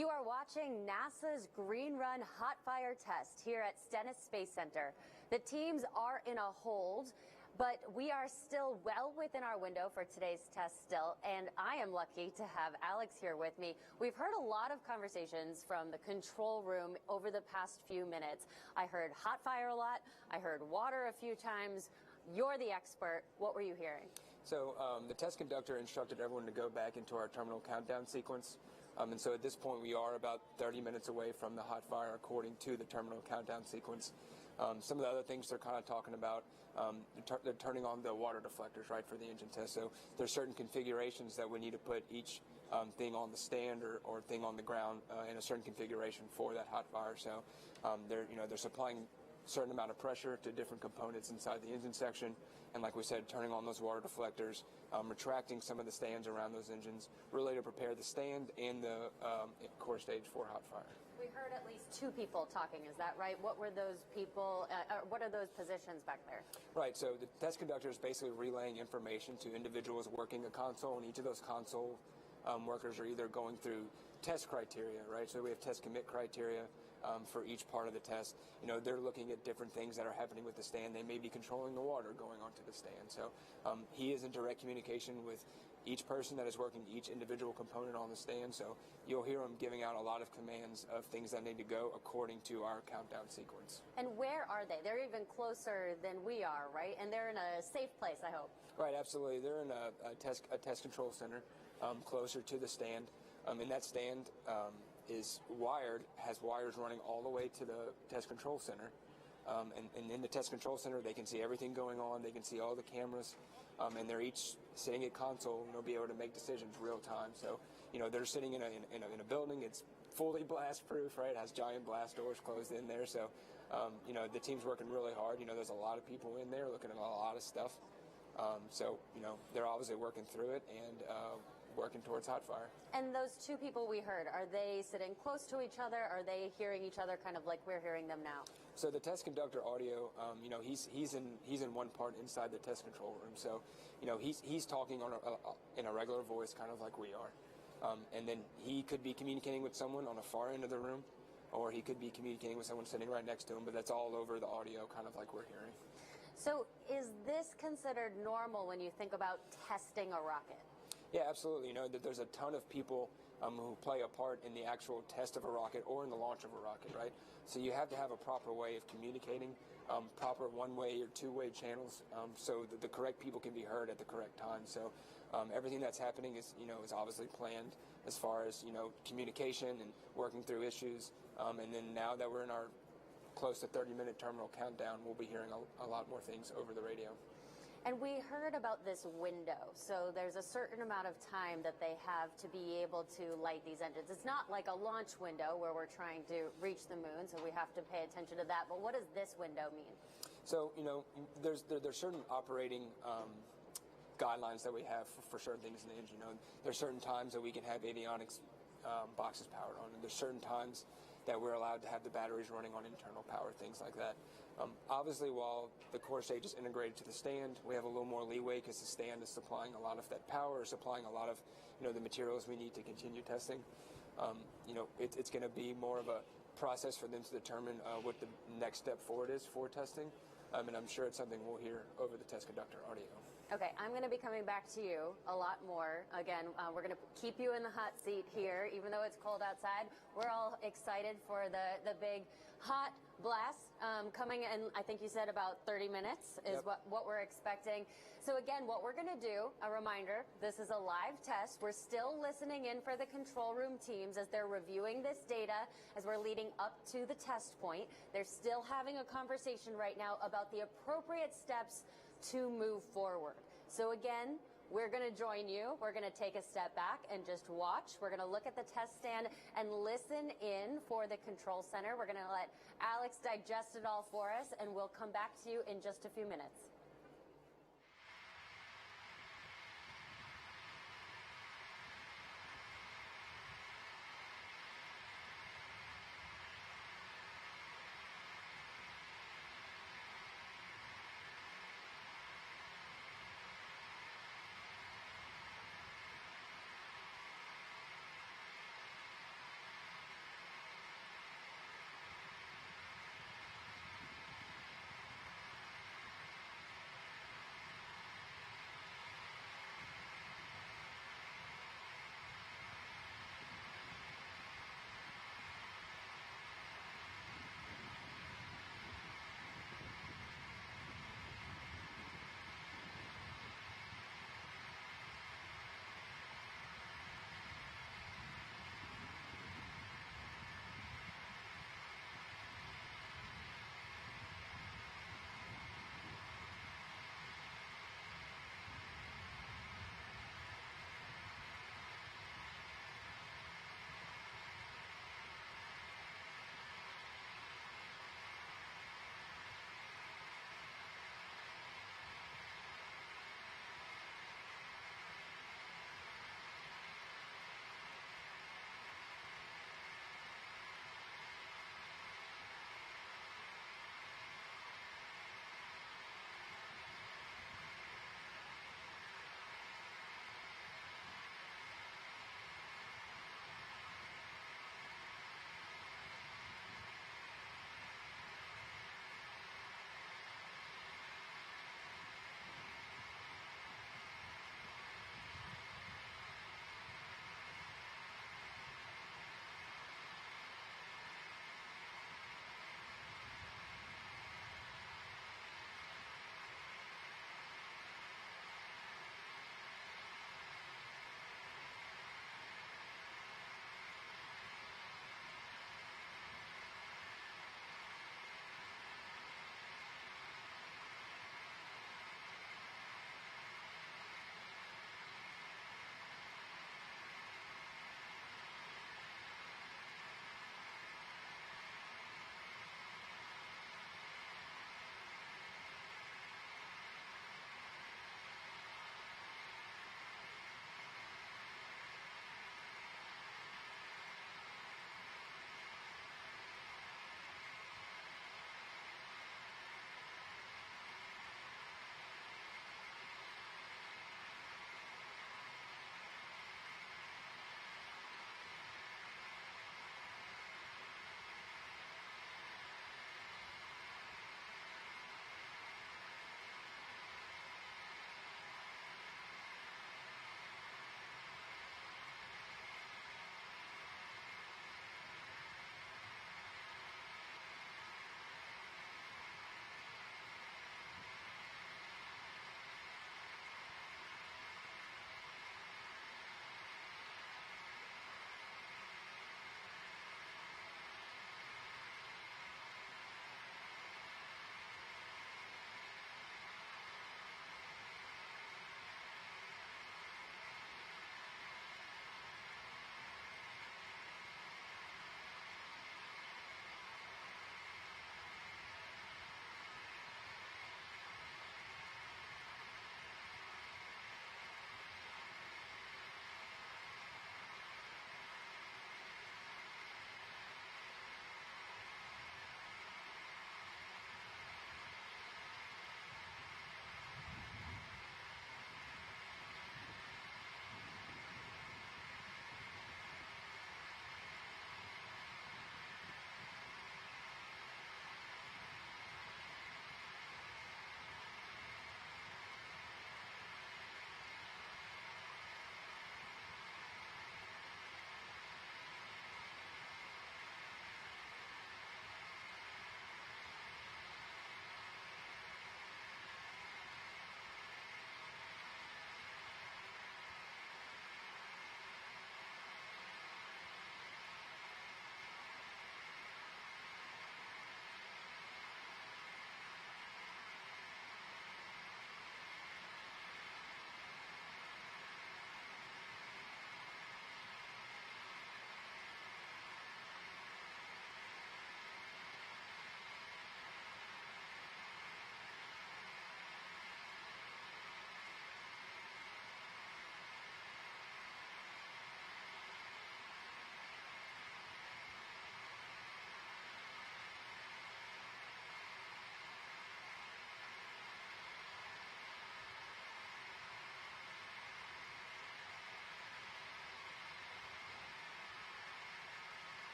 Speaker 2: You are watching NASA's Green Run Hot Fire test here at Stennis Space Center. The teams are in a hold, but we are still well within our window for today's test still, and I am lucky to have Alex here with me. We've heard a lot of conversations from the control room over the past few minutes. I heard hot fire a lot. I heard water a few times. You're the expert. What were you hearing?
Speaker 4: So the test conductor instructed everyone to go back into our terminal countdown sequence. And so at this point, we are about 30 minutes away from the hot fire according to the terminal countdown sequence. Some of the other things they're kind of talking about, they're turning on the water deflectors, right, for the engine test. So there's certain configurations that we need to put each thing on the stand or thing on the ground in a certain configuration for that hot fire. So they're supplying a certain amount of pressure to different components inside the engine section. And like we said, turning on those water deflectors, retracting some of the stands around those engines, really to prepare the stand and the core stage for hot fire.
Speaker 2: We heard at least two people talking. Is that right? What were those people, what are those positions back there? Right. So the test conductor is basically relaying information to individuals working a console, and each of those console workers are either going through test criteria, right? So we have test commit criteria for each part of the test. They're looking at different things that are happening with the stand. They may be controlling the water going onto the stand. So he is in direct communication with each person that is working each individual component on the stand. So you'll hear him giving out a lot of commands of things that need to go according to our countdown sequence. And where are they? They're even closer than we are, right? And they're in a safe place, I hope. Right, absolutely. They're in a test control center closer to the stand. And that stand is wired, has wires running all the way to the test control center. And in the test control center, they can see everything going on. They can see all the cameras. And they're each sitting at console, and they'll be able to make decisions real time. So, they're sitting in a building. It's fully blast proof, right? It has giant blast doors closed in there. So, the team's working really hard. There's a lot of people in there looking at a lot of stuff. So, they're obviously working through it and working towards hot fire. And those two people we heard, are they sitting close to each other? Are they hearing each other kind of like we're hearing them now? So the test conductor audio, he's in one part inside the test control room. So, he's talking in a regular voice, kind of like we are. And then he could be communicating with someone on the far end of the room, or he could be communicating with someone sitting right next to him, but that's all over the audio, kind of like we're hearing. So is this considered normal when you think about testing a rocket? Yeah, absolutely. There's a ton of people who play a part in the actual test of a rocket or in the launch of a rocket, right? So you have to have a proper way of communicating, proper one-way or two-way channels, so that the correct people can be heard at the correct time. So everything that's happening is obviously planned as far as, communication and working through issues. And then now that we're in our close to 30-minute terminal countdown, we'll be hearing a lot more things over the radio. And we heard about this window. So there's a certain amount of time that they have to be able to light these engines. It's not like a launch window where we're trying to reach the moon, so we have to pay attention to that. But what does this window mean? So, there's certain operating guidelines that we have for certain things in the engine. There's certain times that we can have avionics boxes powered on, and there's certain times that we're allowed to have the batteries running on internal power, things like that. Obviously, while the core stage is integrated to the stand, we have a little more leeway because the stand is supplying a lot of that power, supplying a lot of the materials we need to continue testing. It's going to be more of a process for them to determine what the next step forward is for testing, and I'm sure it's something we'll hear over the test conductor audio. Okay, I'm going to be coming back to you a lot more. Again, we're going to keep you in the hot seat here, even though it's cold outside. We're all excited for the big hot blast coming in. I think you said about 30 minutes is what we're expecting. So again, what we're going to do, a reminder, this is a live test. We're still listening in for the control room teams as they're reviewing this data as we're leading up to the test point. They're still having a conversation right now about the appropriate steps to move forward. So again, we're going to join you. We're going to take a step back and just watch. We're going to look at the test stand and listen in for the control center. We're going to let Alex digest it all for us, and we'll come back to you in just a few minutes.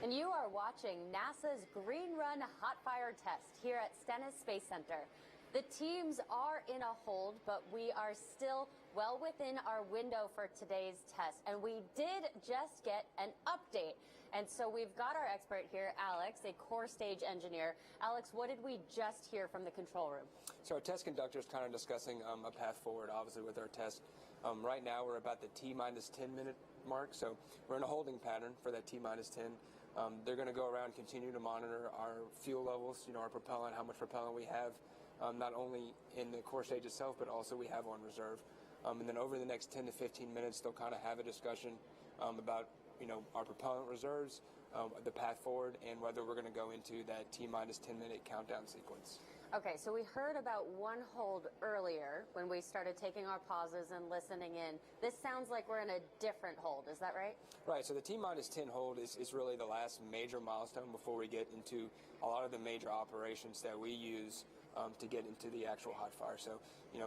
Speaker 2: And you are watching NASA's Green Run Hot Fire test here at Stennis Space Center. The teams are in a hold, but we are still well within our window for today's test. And we did just get an update. And so we've got our expert here, Alex, a core stage engineer. Alex, what did we just hear from the control room?
Speaker 4: So our test conductor is kind of discussing a path forward, obviously, with our test. Right now, we're about the T-minus 10-minute mark. So we're in a holding pattern for that T-minus 10. They're going to go around, continue to monitor our fuel levels, our propellant, how much propellant we have, not only in the core stage itself, but also we have on reserve. And then over the next 10 to 15 minutes, they'll kind of have a discussion about, our propellant reserves, the path forward, and whether we're going to go into that T-minus 10-minute countdown sequence.
Speaker 2: Okay, so we heard about one hold earlier when we started taking our pauses and listening in. This sounds like we're in a different hold. Is that right?
Speaker 4: Right. So the T-minus 10 hold is really the last major milestone before we get into a lot of the major operations that we use to get into the actual hot fire. So,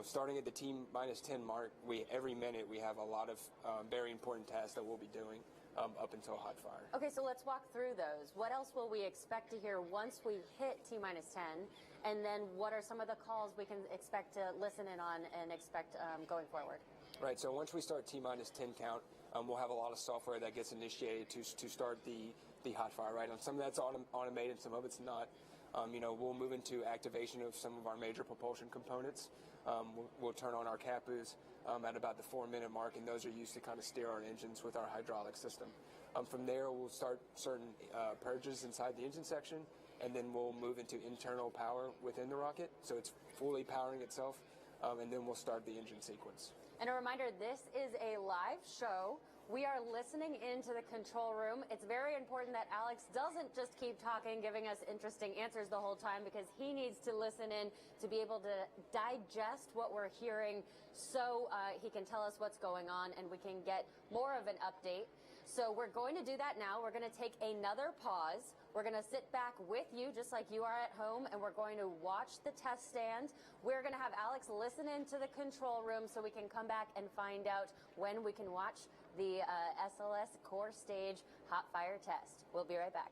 Speaker 4: starting at the T-minus 10 mark, every minute we have a lot of very important tasks that we'll be doing up until hot fire.
Speaker 2: Okay, so let's walk through those. What else will we expect to hear once we hit T-minus 10? And then what are some of the calls we can expect to listen in on and expect going forward?
Speaker 4: Right, so once we start T-minus 10 count, we'll have a lot of software that gets initiated to start the hot fire, right? And some of that's automated, some of it's not. We'll move into activation of some of our major propulsion components. We'll turn on our CAPUs at about the 4-minute mark, and those are used to kind of steer our engines with our hydraulic system. From there, we'll start certain purges inside the engine section, and then we'll move into internal power within the rocket, so it's fully powering itself, and then we'll start the engine sequence.
Speaker 2: And a reminder, this is a live show. We are listening into the control room. It's very important that Alex doesn't just keep talking, giving us interesting answers the whole time, because he needs to listen in to be able to digest what we're hearing so he can tell us what's going on and we can get more of an update. So we're going to do that now. We're going to take another pause. We're going to sit back with you just like you are at home, and we're going to watch the test stand. We're going to have Alex listen into the control room so we can come back and find out when we can watch the SLS core stage hot fire test. We'll be right back.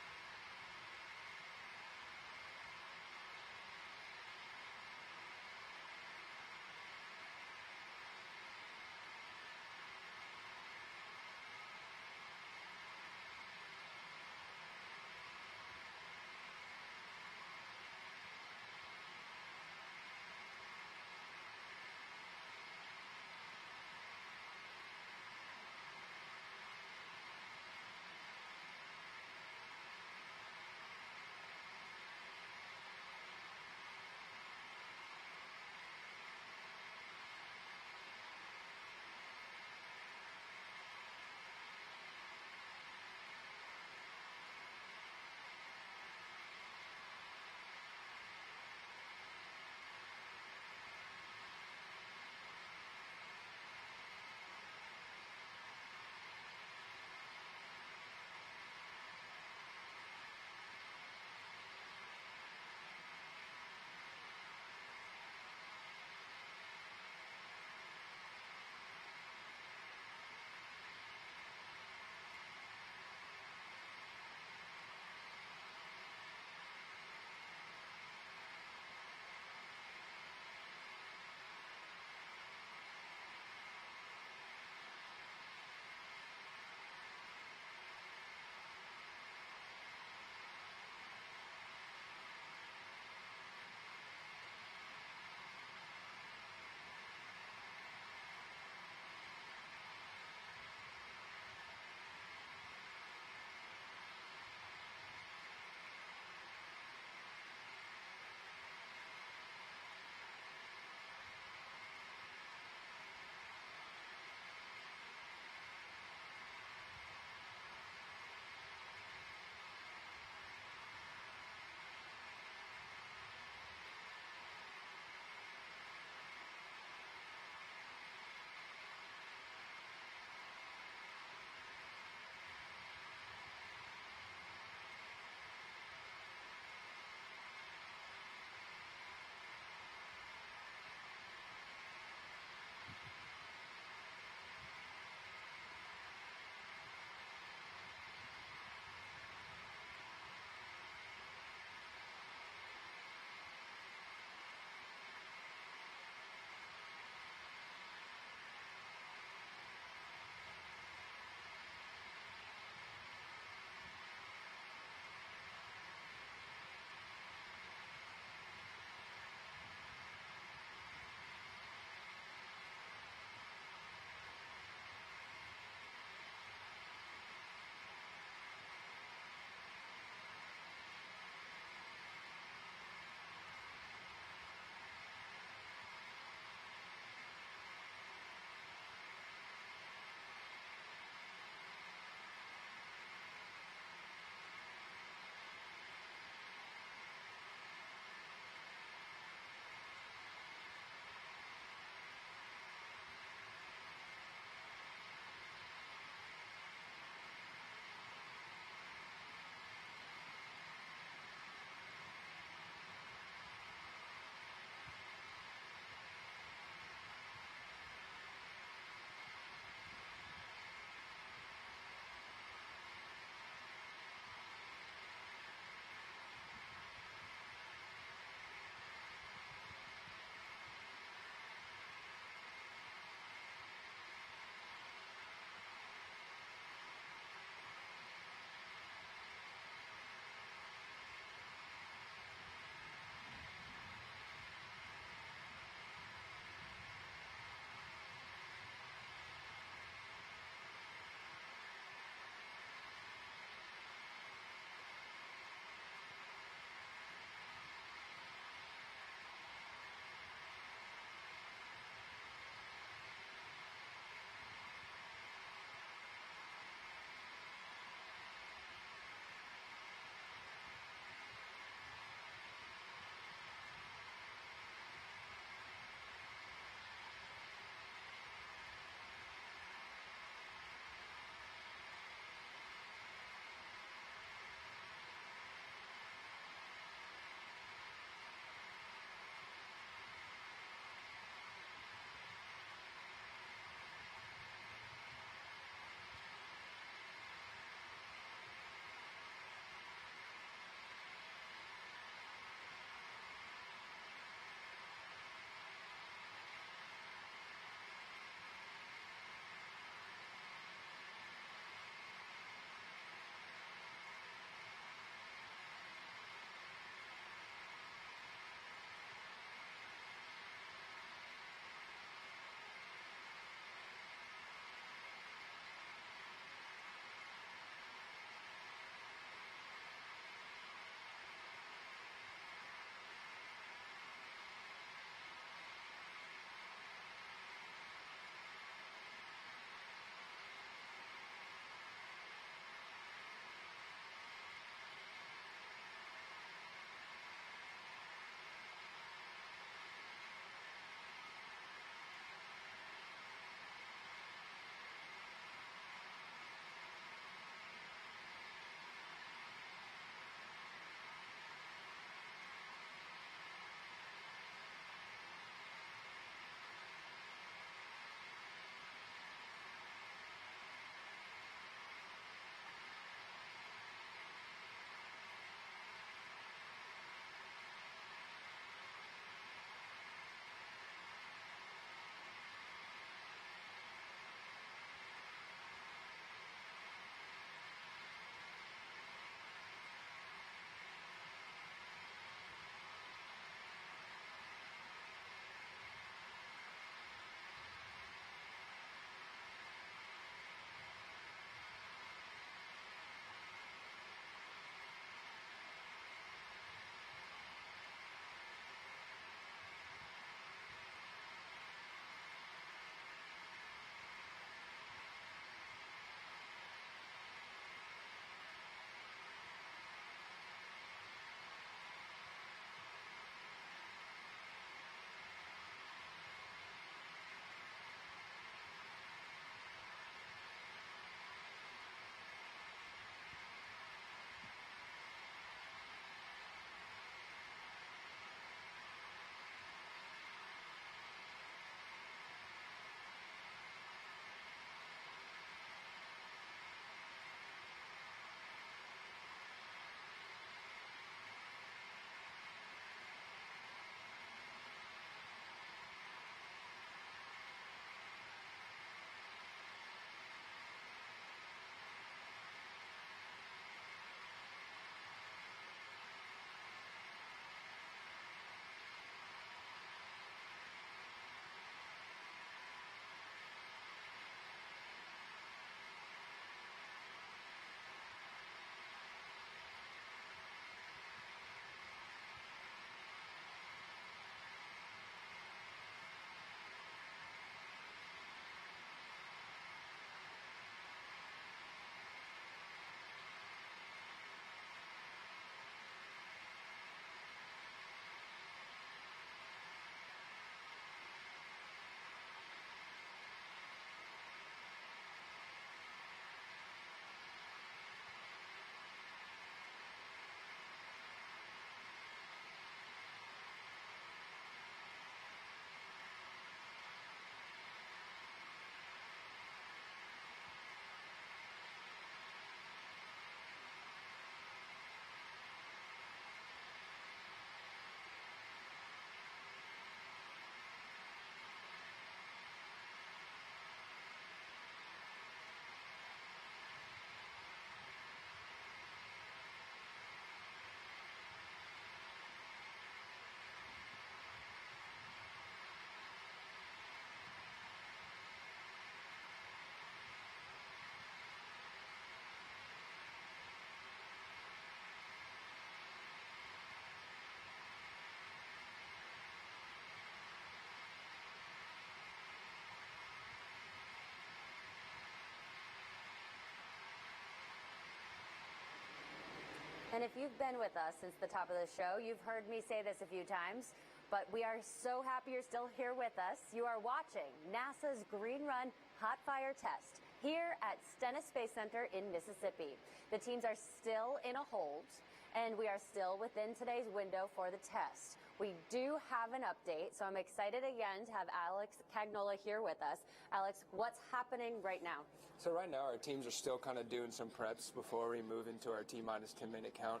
Speaker 2: And if you've been with us since the top of the show, you've heard me say this a few times, but we are so happy you're still here with us. You are watching NASA's Green Run Hot Fire Test here at Stennis Space Center in Mississippi. The teams are still in a hold, and we are still within today's window for the test. We do have an update, so I'm excited again to have Alex Cagnola here with us. Alex, what's happening right now?
Speaker 4: So right now our teams are still kind of doing some preps before we move into our T-minus 10-minute count.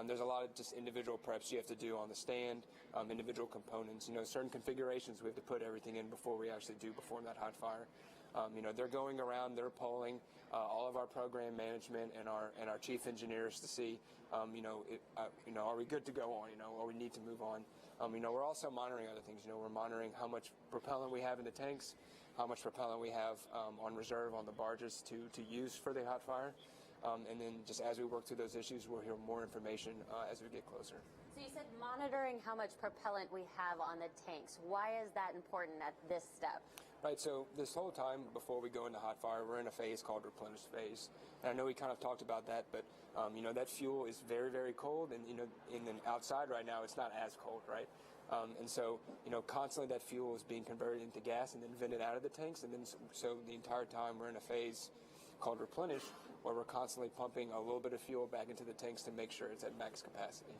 Speaker 4: There's a lot of just individual preps you have to do on the stand, individual components. You know, certain configurations we have to put everything in before we actually do perform that hot fire. You know, they're going around, they're polling all of our program management and our chief engineers to see, you know, are we good to go on? You know, or we need to move on. You know, we're also monitoring other things. You know, we're monitoring how much propellant we have in the tanks, how much propellant we have on reserve on the barges to use for the hot fire. And then just as we work through those issues, we'll hear more information as we get closer.
Speaker 2: So you said monitoring how much propellant we have on the tanks. Why is that important at this step?
Speaker 4: Right, so this whole time before we go into hot fire, we're in a phase called replenish phase. And I know we kind of talked about that, but you know, that fuel is very, very cold, and you know, in the outside right now, it's not as cold, right? And so, you know, constantly that fuel is being converted into gas and then vented out of the tanks, and then so the entire time we're in a phase called replenish, where we're constantly pumping a little bit of fuel back into the tanks to make sure it's at max capacity.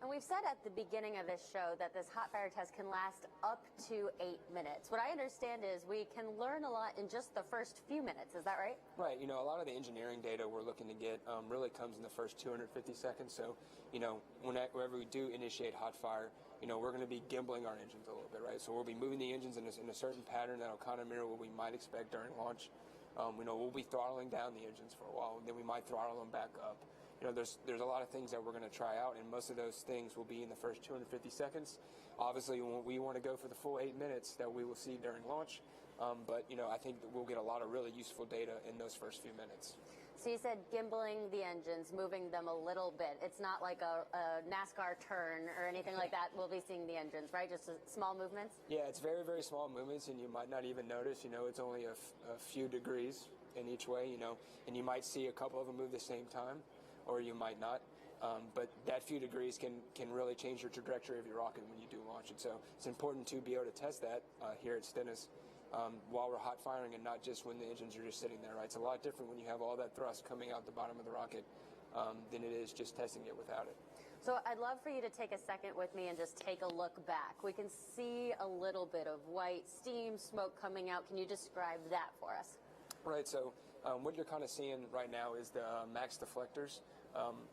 Speaker 2: And we've said at the beginning of this show that this hot fire test can last up to 8 minutes. What I understand is we can learn a lot in just the first few minutes. Is that right?
Speaker 4: Right. You know, a lot of the engineering data we're looking to get really comes in the first 250 seconds. So, you know, whenever we do initiate hot fire, you know, we're going to be gimbling our engines a little bit, right? So we'll be moving the engines in a certain pattern that'll kind of mirror what we might expect during launch. You know, we'll be throttling down the engines for a while, and then we might throttle them back up. You know, there's a lot of things that we're going to try out, and most of those things will be in the first 250 seconds. Obviously, we want to go for the full 8 minutes that we will see during launch, but, you know, I think that we'll get a lot of really useful data in those first few minutes.
Speaker 2: So you said gimbling the engines, moving them a little bit. It's not like a NASCAR turn or anything like that. We'll be seeing the engines, right? Just small movements?
Speaker 4: Yeah, it's very, very small movements, and you might not even notice. You know, it's only a few degrees in each way, you know, and you might see a couple of them move the same time, or you might not. But that few degrees can really change your trajectory of your rocket when you do launch it. So it's important to be able to test that here at Stennis while we're hot firing, and not just when the engines are just sitting there, right? It's a lot different when you have all that thrust coming out the bottom of the rocket than it is just testing it without it.
Speaker 2: So I'd love for you to take a second with me and just take a look back. We can see a little bit of white steam, smoke coming out. Can you describe that for us? Right,
Speaker 4: so what you're kind of seeing right now is the max deflectors,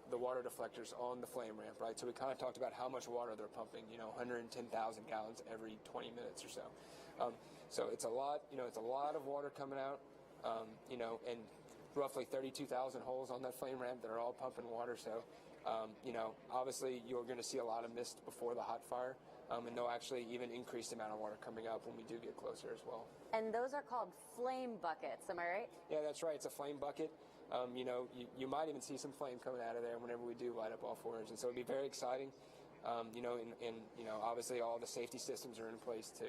Speaker 4: the water deflectors on the flame ramp, right? So we kind of talked about how much water they're pumping, you know, 110,000 gallons every 20 minutes or so. So it's a lot, you know, it's a lot of water coming out, you know, and roughly 32,000 holes on that flame ramp that are all pumping water. So, you know, obviously you're going to see a lot of mist before the hot fire. And no actually even increased amount of water coming up when we do get closer as well.
Speaker 2: And those are called flame buckets, am I right?
Speaker 4: Yeah, that's right. It's a flame bucket. You know, you might even see some flame coming out of there whenever we do light up all four engines. So it'll be very exciting. You know, and you know, obviously all the safety systems are in place to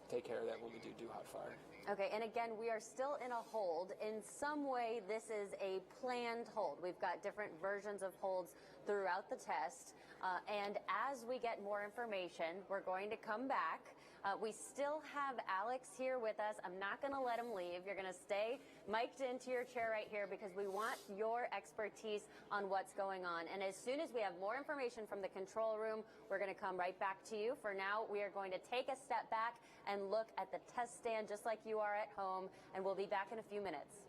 Speaker 4: take care of that when we do hot fire.
Speaker 2: Okay, and again, we are still in a hold. In some way, this is a planned hold. We've got different versions of holds throughout the test. And as we get more information, we're going to come back. We still have Alex here with us. I'm not going to let him leave. You're going to stay mic'd into your chair right here because we want your expertise on what's going on. And as soon as we have more information from the control room, we're going to come right back to you. For now, we are going to take a step back and look at the test stand just like you are at home, and we'll be back in a few minutes.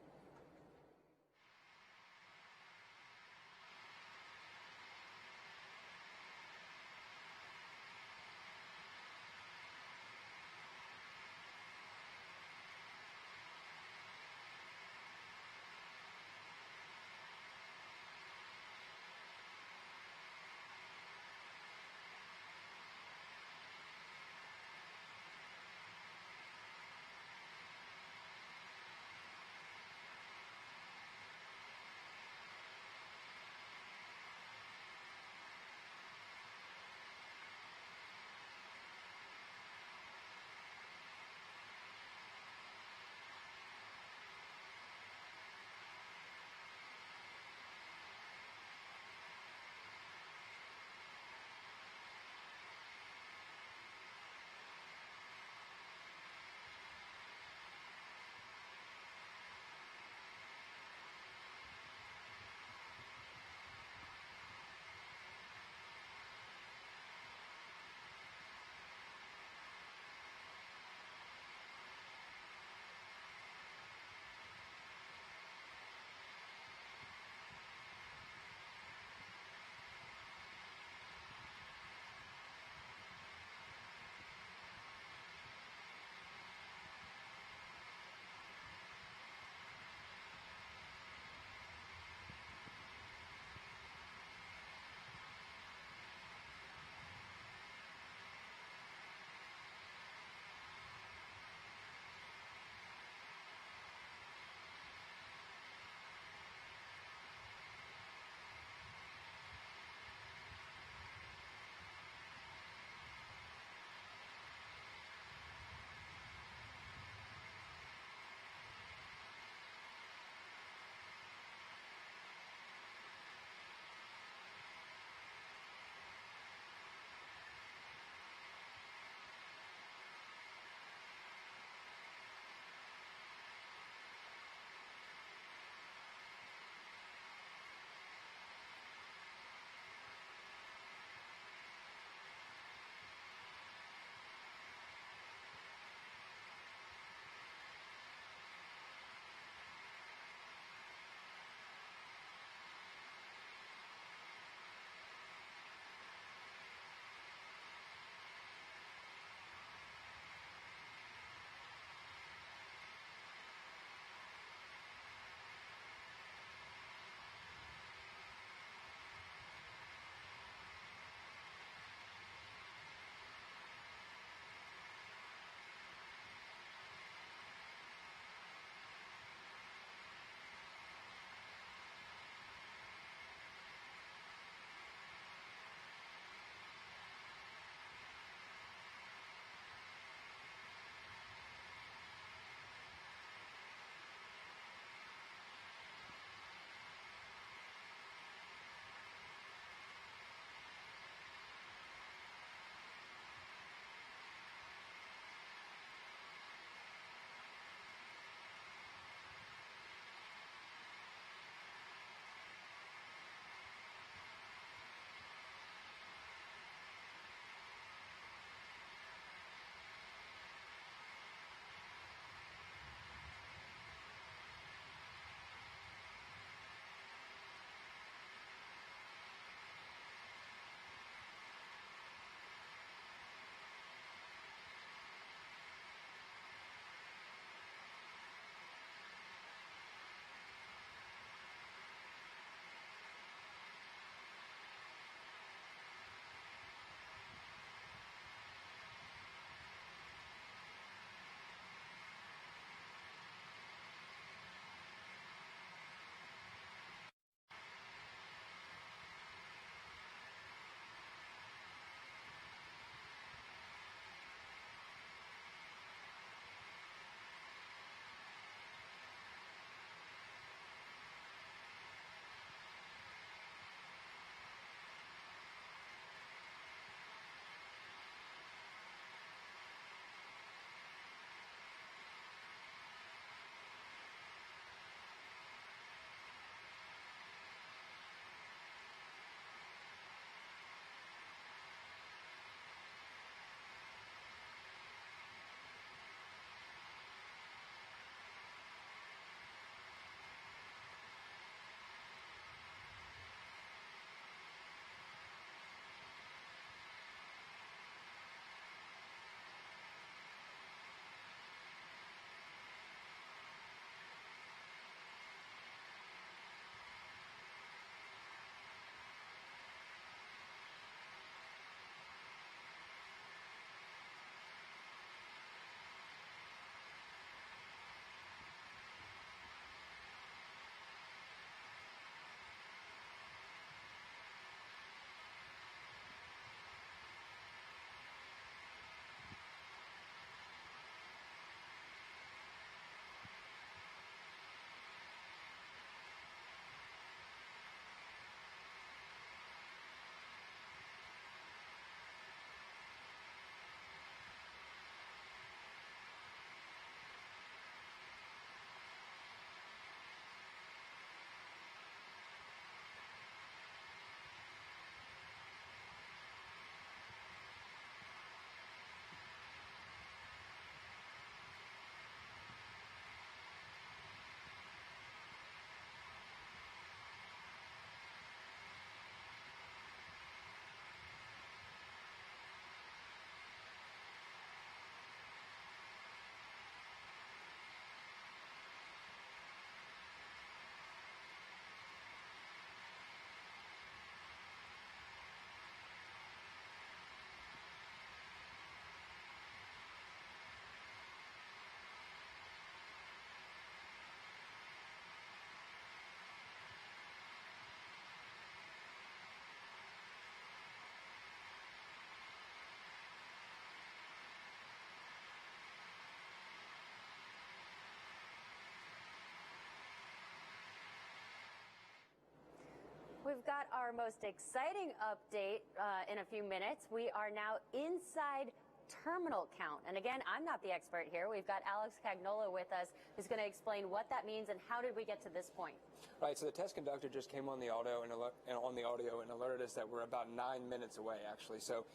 Speaker 2: We've got our most exciting update in a few minutes. We are now inside terminal count. And again, I'm not the expert here. We've got Alex Cagnola with us, who's going to explain what that means and how did we get to this point.
Speaker 4: Right, so the test conductor just came on the audio and alerted us that we're about 9 minutes away, actually. So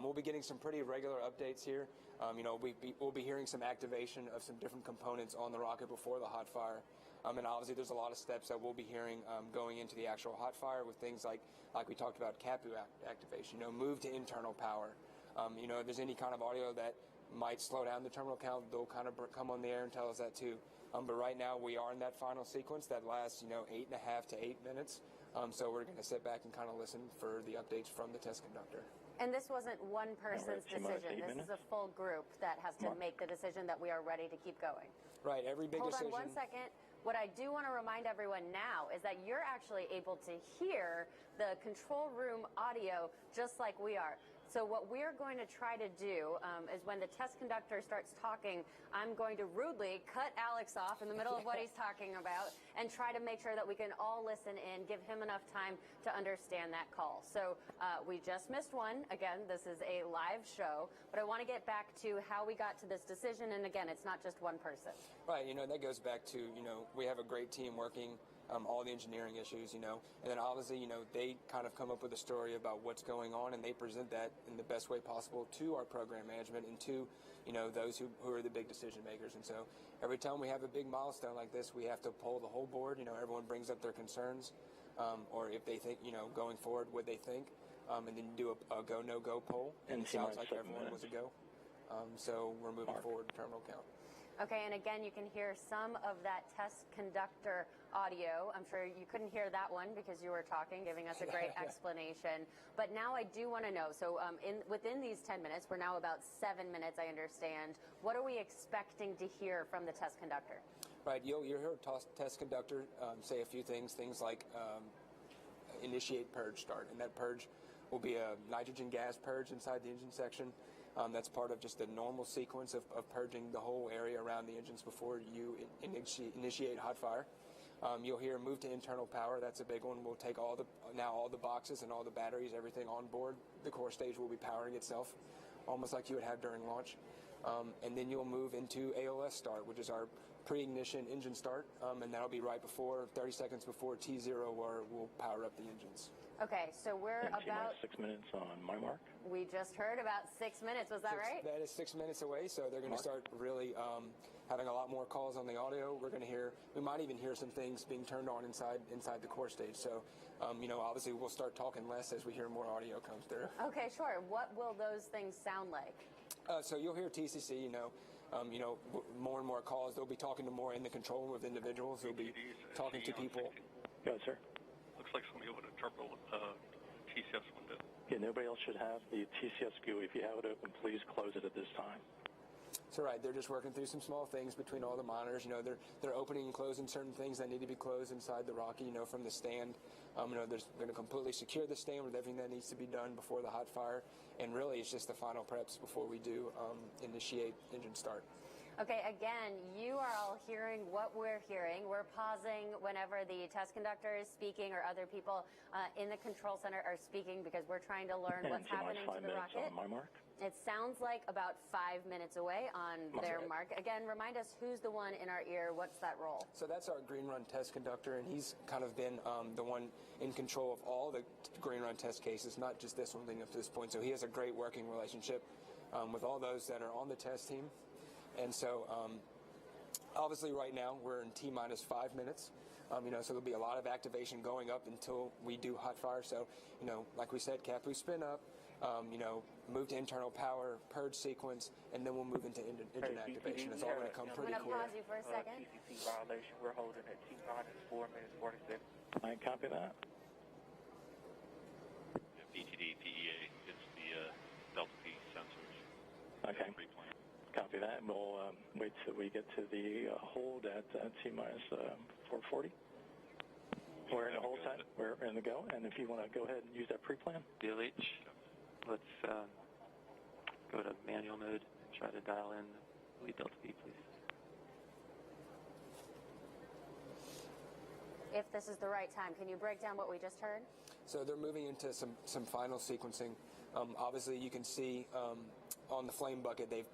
Speaker 4: we'll be getting some pretty regular updates here. We'll be hearing some activation of some different components on the rocket before the hot fire. And obviously there's a lot of steps that we'll be hearing going into the actual hot fire with things like we talked about CAPU activation, move to internal power. If there's any kind of audio that might slow down the terminal count, they'll kind of come on the air and tell us that too. But right now we are in that final sequence that lasts, 8.5 to 8 minutes. So we're going to sit back and kind of listen for the updates from the test conductor.
Speaker 2: And this wasn't one person's decision. This is a full group that has to make the decision that we are ready to keep going.
Speaker 4: Right, every big decision.
Speaker 2: Hold on 1 second. What I do want to remind everyone now is that you're actually able to hear the control room audio just like we are. So what we're going to try to do is when the test conductor starts talking, I'm going to rudely cut Alex off in the middle of what he's talking about and try to make sure that we can all listen in, give him enough time to understand that call. So we just missed one. Again, this is a live show, but I want to get back to how we got to this decision. And again, it's not just one person.
Speaker 4: Right, that goes back to, we have a great team working all the engineering issues, and then obviously, they kind of come up with a story about what's going on, and they present that in the best way possible to our program management and to, those who are the big decision makers. And so every time we have a big milestone like this, we have to poll the whole board. Everyone brings up their concerns, or if they think, going forward, what they think, and then do a go, no-go poll. And it sounds like everyone was a go. So we're moving forward in terminal count.
Speaker 2: Okay, and again, you can hear some of that test conductor audio. I'm sure you couldn't hear that one because you were talking, giving us a great explanation. But now I do want to know, so within these 10 minutes, we're now about 7 minutes, I understand. What are we expecting to hear from the test conductor?
Speaker 4: Right, you'll hear a test conductor say a few things like initiate purge start, and that purge will be a nitrogen gas purge inside the engine section. That's part of just the normal sequence of purging the whole area around the engines before you initiate hot fire. You'll hear move to internal power. That's a big one. We'll take all the boxes and all the batteries, everything on board. The core stage will be powering itself, almost like you would have during launch. And then you'll move into ALS start, which is our pre-ignition engine start, and that'll be right before, 30 seconds before T0, where we'll power up the engines.
Speaker 2: Okay, so we're about
Speaker 5: 6 minutes on my mark.
Speaker 2: We just heard about 6 minutes. Was that right?
Speaker 4: That is 6 minutes away, so they're going to start really having a lot more calls on the audio. We might even hear some things being turned on inside the core stage. So, obviously we'll start talking less as we hear more audio comes through.
Speaker 2: Okay, sure. What will those things sound like?
Speaker 4: So you'll hear TCC, more and more calls. They'll be talking to more in the control room with individuals. They'll be talking to people.
Speaker 5: Go ahead, sir.
Speaker 11: Looks like somebody opened a terminal TCS window.
Speaker 5: Yeah, nobody else should have the TCS GUI. If you have it open, please close it at this time.
Speaker 4: So right, they're just working through some small things between all the monitors. They're opening and closing certain things that need to be closed inside the rocket. From the stand. They're going to completely secure the stand with everything that needs to be done before the hot fire. And really, it's just the final preps before we do initiate engine start.
Speaker 2: Okay, again, you are all hearing what we're hearing. We're pausing whenever the test conductor is speaking or other people in the control center are speaking because we're trying to learn what's happening to the rocket.
Speaker 5: On my mark.
Speaker 2: It sounds like about 5 minutes away on their mark. Again, remind us who's the one in our ear. What's that role?
Speaker 4: So that's our green run test conductor, and he's kind of been the one in control of all the green run test cases, not just this one leading up to this point. So he has a great working relationship with all those that are on the test team. And so, obviously right now we're in T-minus 5 minutes, so there'll be a lot of activation going up until we do hot fire. So, like we said, CAPU spin up, move to internal power, purge sequence, and then we'll move into engine activation. It's all going to come pretty clear.
Speaker 2: I'm going to pause you for a second.
Speaker 7: TCC violation, we're holding at T-minus 4 minutes 46.
Speaker 5: I copy that.
Speaker 11: BTD, PEA, it's the Delta P sensors.
Speaker 5: Okay. Copy that. We'll wait till we get to the hold at T-minus 440. We're in the hold time. We're in the go. And if you want to go ahead and use that pre-plan.
Speaker 7: DLH, let's go to manual mode and try to dial in lead Delta P, please.
Speaker 2: if this is the right time. Can you break down what we just heard?
Speaker 4: So they're moving into some final sequencing. Obviously, you can see on the flame bucket, they've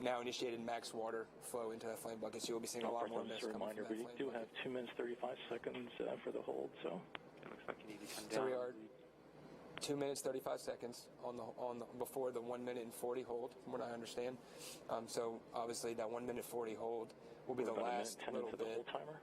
Speaker 4: now initiated max water flow into that flame bucket, so you'll be seeing a lot more mist coming from that flame bucket.
Speaker 5: We do have 2 minutes 35 seconds for the hold, so
Speaker 7: it looks like you need to come down.
Speaker 4: So we are 2 minutes 35 seconds before the 1 minute and 40 hold, from what I understand. So obviously that 1 minute 40 hold will be the last little bit.
Speaker 5: The whole timer.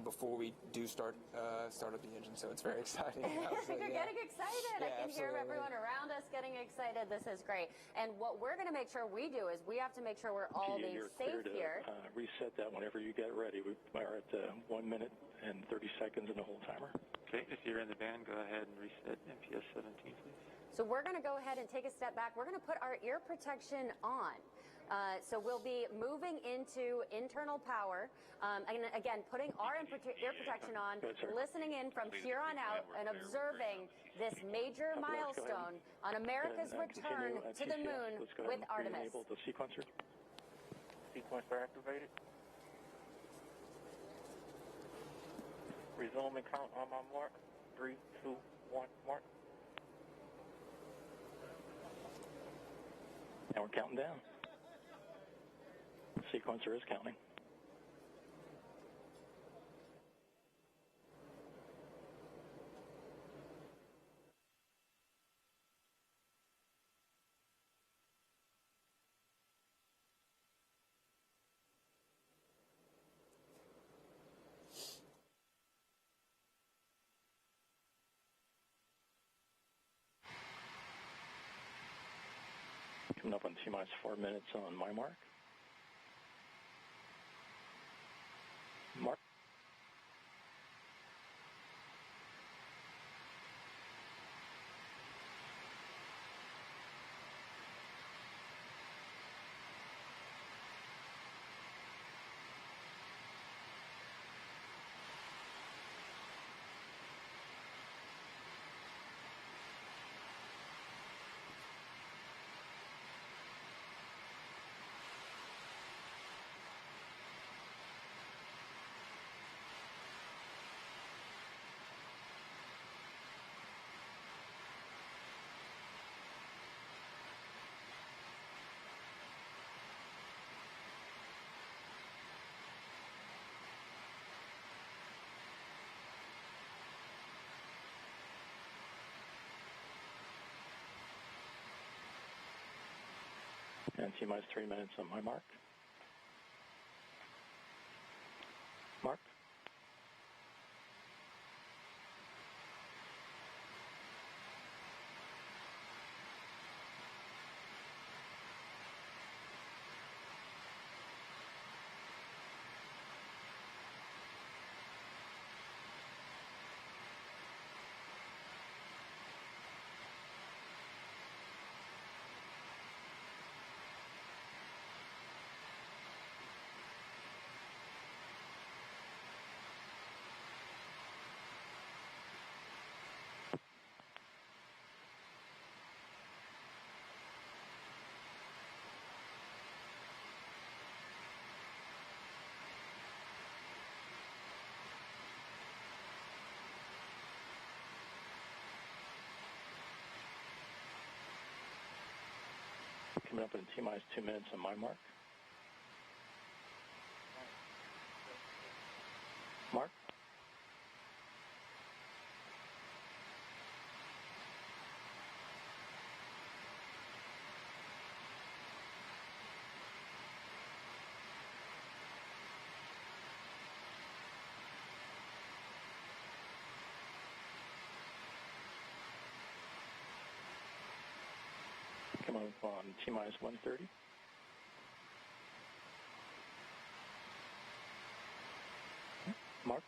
Speaker 4: Before we do start up the engine, so it's very exciting.
Speaker 2: You're getting excited.
Speaker 4: Yeah,
Speaker 2: I can hear everyone around us getting excited. This is great. And what we're going to make sure we do is we have to make sure we're all being safe here.
Speaker 5: Reset that whenever you get ready. We are at 1 minute and 30 seconds in the whole timer.
Speaker 7: Okay, if you're in the band, go ahead and reset MPS 17, please.
Speaker 2: So we're going to go ahead and take a step back. We're going to put our ear protection on. So we'll be moving into internal power. And again, putting our ear protection on, listening in from here on out, and observing this major milestone on America's return to the moon with Artemis.
Speaker 5: Enable the sequencer.
Speaker 11: Sequencer activated. Resume and count on my mark. 3, 2, 1, mark.
Speaker 5: And we're counting down. The sequencer is counting. Coming up on T-minus 4 minutes on my mark. Mark. And T-minus 3 minutes on my mark. Mark. Coming up in T-minus 2 minutes on my mark. Mark. Come on T-minus 130. Mark.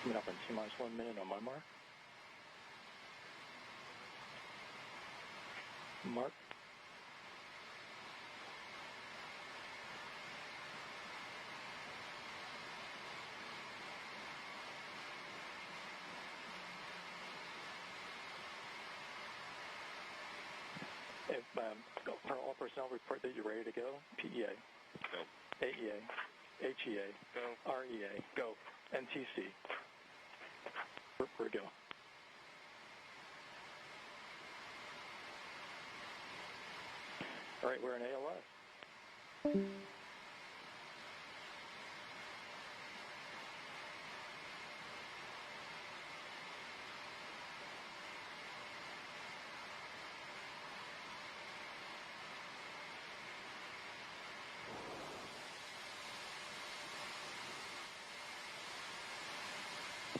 Speaker 5: Coming up in T-minus 1 minute on my mark. Mark. For all personnel, report that you're ready to go. PEA.
Speaker 6: Go.
Speaker 5: AEA. HEA.
Speaker 6: Go.
Speaker 5: REA. Go. NTC. We're go. All right, we're in ALS.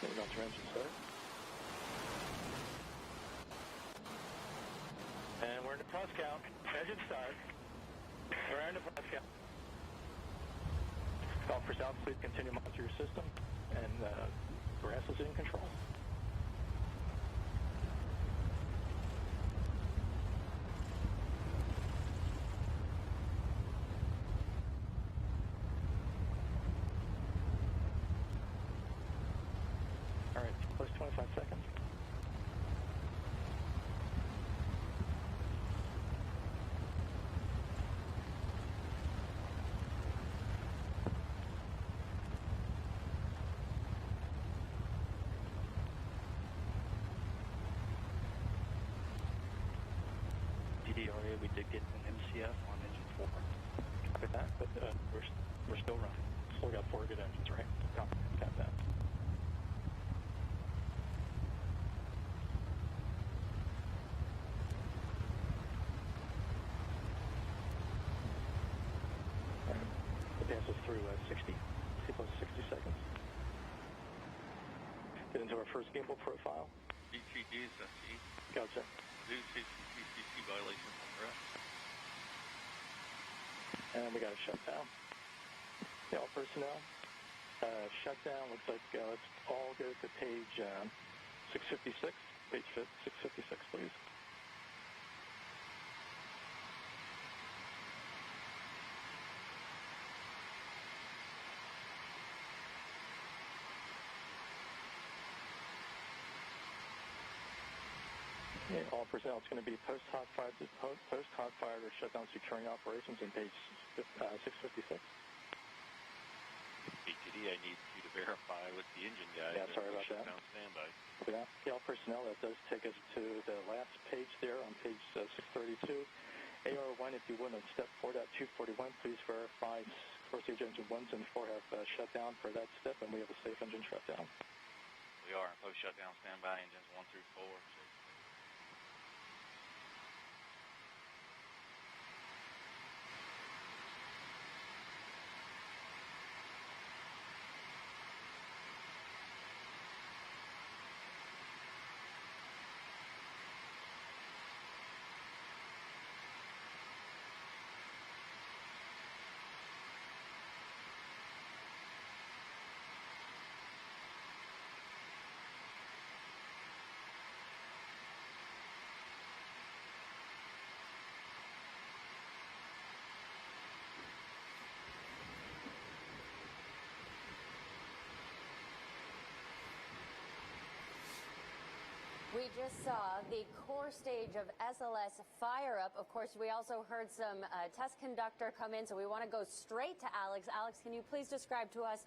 Speaker 5: Moving on to engine start. And we're in the plus count. Engine start. We're in the plus count. Call for south, please continue to monitor your system. And grass is in control. All right, plus 25 seconds.
Speaker 11: DDRA, we did get an MCF on engine 4.
Speaker 5: Copy that, but we're still running. Still got 4 good engines, right? Got that. Passes through 60 plus 60 seconds. Get into our first gimbal profile.
Speaker 11: BTD is SE.
Speaker 5: Gotcha.
Speaker 11: New CCC violation on rest.
Speaker 5: And we got a shutdown. Yeah, all personnel. Shutdown looks like let's all go to page 656. Page 656, please. Yeah, all personnel, it's going to be post-hot fire or shutdown securing operations on page 656.
Speaker 6: BTD, I need you to verify with the engine guys.
Speaker 5: Yeah, sorry about that.
Speaker 6: Shutdown standby.
Speaker 5: Okay, all personnel, that does take us to the last page there on page 632. AR1, if you would, on step 4.241, please verify core stage engine 1s and 4 have shut down for that step, and we have a safe engine shutdown.
Speaker 11: We are in post-shutdown standby, engines 1 through 4.
Speaker 2: We just saw the core stage of SLS fire up. Of course, we also heard some test conductor come in, so we want to go straight to Alex. Alex, can you please describe to us,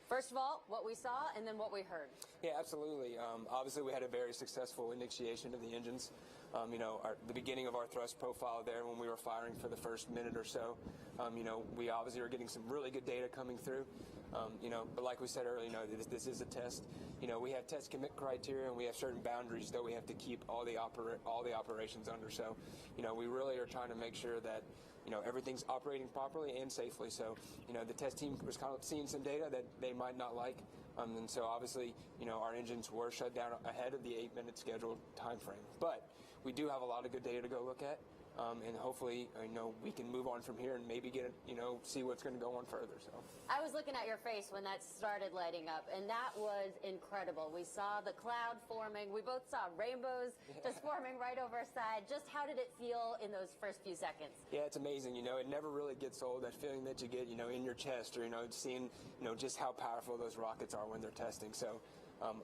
Speaker 2: first of all, what we saw and then what we heard?
Speaker 4: Yeah, absolutely. Obviously, we had a very successful initiation of the engines. The beginning of our thrust profile there when we were firing for the first minute or so, we obviously are getting some really good data coming through. But like we said earlier, this is a test. We have test commit criteria and we have certain boundaries that we have to keep all the operations under. So, we really are trying to make sure that everything's operating properly and safely. So, the test team was kind of seeing some data that they might not like. And so obviously, our engines were shut down ahead of the 8-minute scheduled time frame. But we do have a lot of good data to go look at. And hopefully, we can move on from here and maybe get, see what's going to go on further. So
Speaker 2: I was looking at your face when that started lighting up, and that was incredible. We saw the cloud forming. We both saw rainbows just forming right over our side. Just how did it feel in those first few seconds?
Speaker 4: Yeah, it's amazing. It never really gets old, that feeling that you get, in your chest, or, seeing, just how powerful those rockets are when they're testing. So,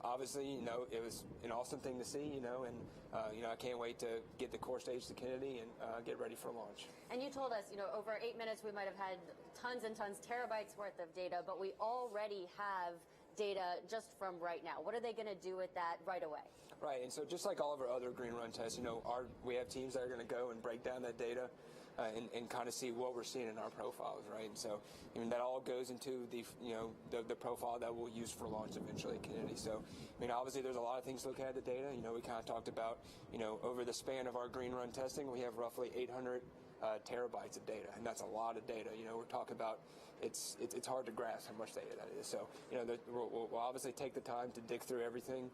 Speaker 4: Obviously, it was an awesome thing to see, and I can't wait to get the core stage to Kennedy and get ready for launch.
Speaker 2: And you told us, over 8 minutes we might have had tons and tons, terabytes worth of data, but we already have data just from right now. What are they going to do with that right away?
Speaker 4: Right, and so just like all of our other green run tests, we have teams that are going to go and break down that data and kind of see what we're seeing in our profiles, right? And so, that all goes into the profile that we'll use for launch eventually at Kennedy. So, obviously there's a lot of things to look at the data. We kind of talked about, over the span of our green run testing, we have roughly 800 terabytes of data, and that's a lot of data. We're talking about it's hard to grasp how much data that is. So, we'll obviously take the time to dig through everything,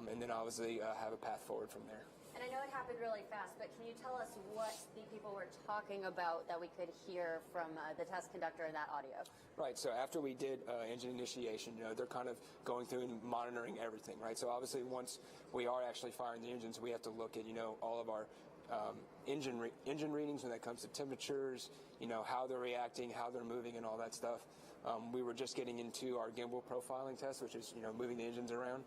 Speaker 4: and then obviously have a path forward from there.
Speaker 2: And I know it happened really fast, but can you tell us what the people were talking about that we could hear from the test conductor in that audio?
Speaker 4: Right, so after we did engine initiation, they're kind of going through and monitoring everything, right? So obviously once we are actually firing the engines, we have to look at, all of our engine readings when it comes to temperatures, how they're reacting, how they're moving, and all that stuff. We were just getting into our gimbal profiling test, which is, moving the engines around.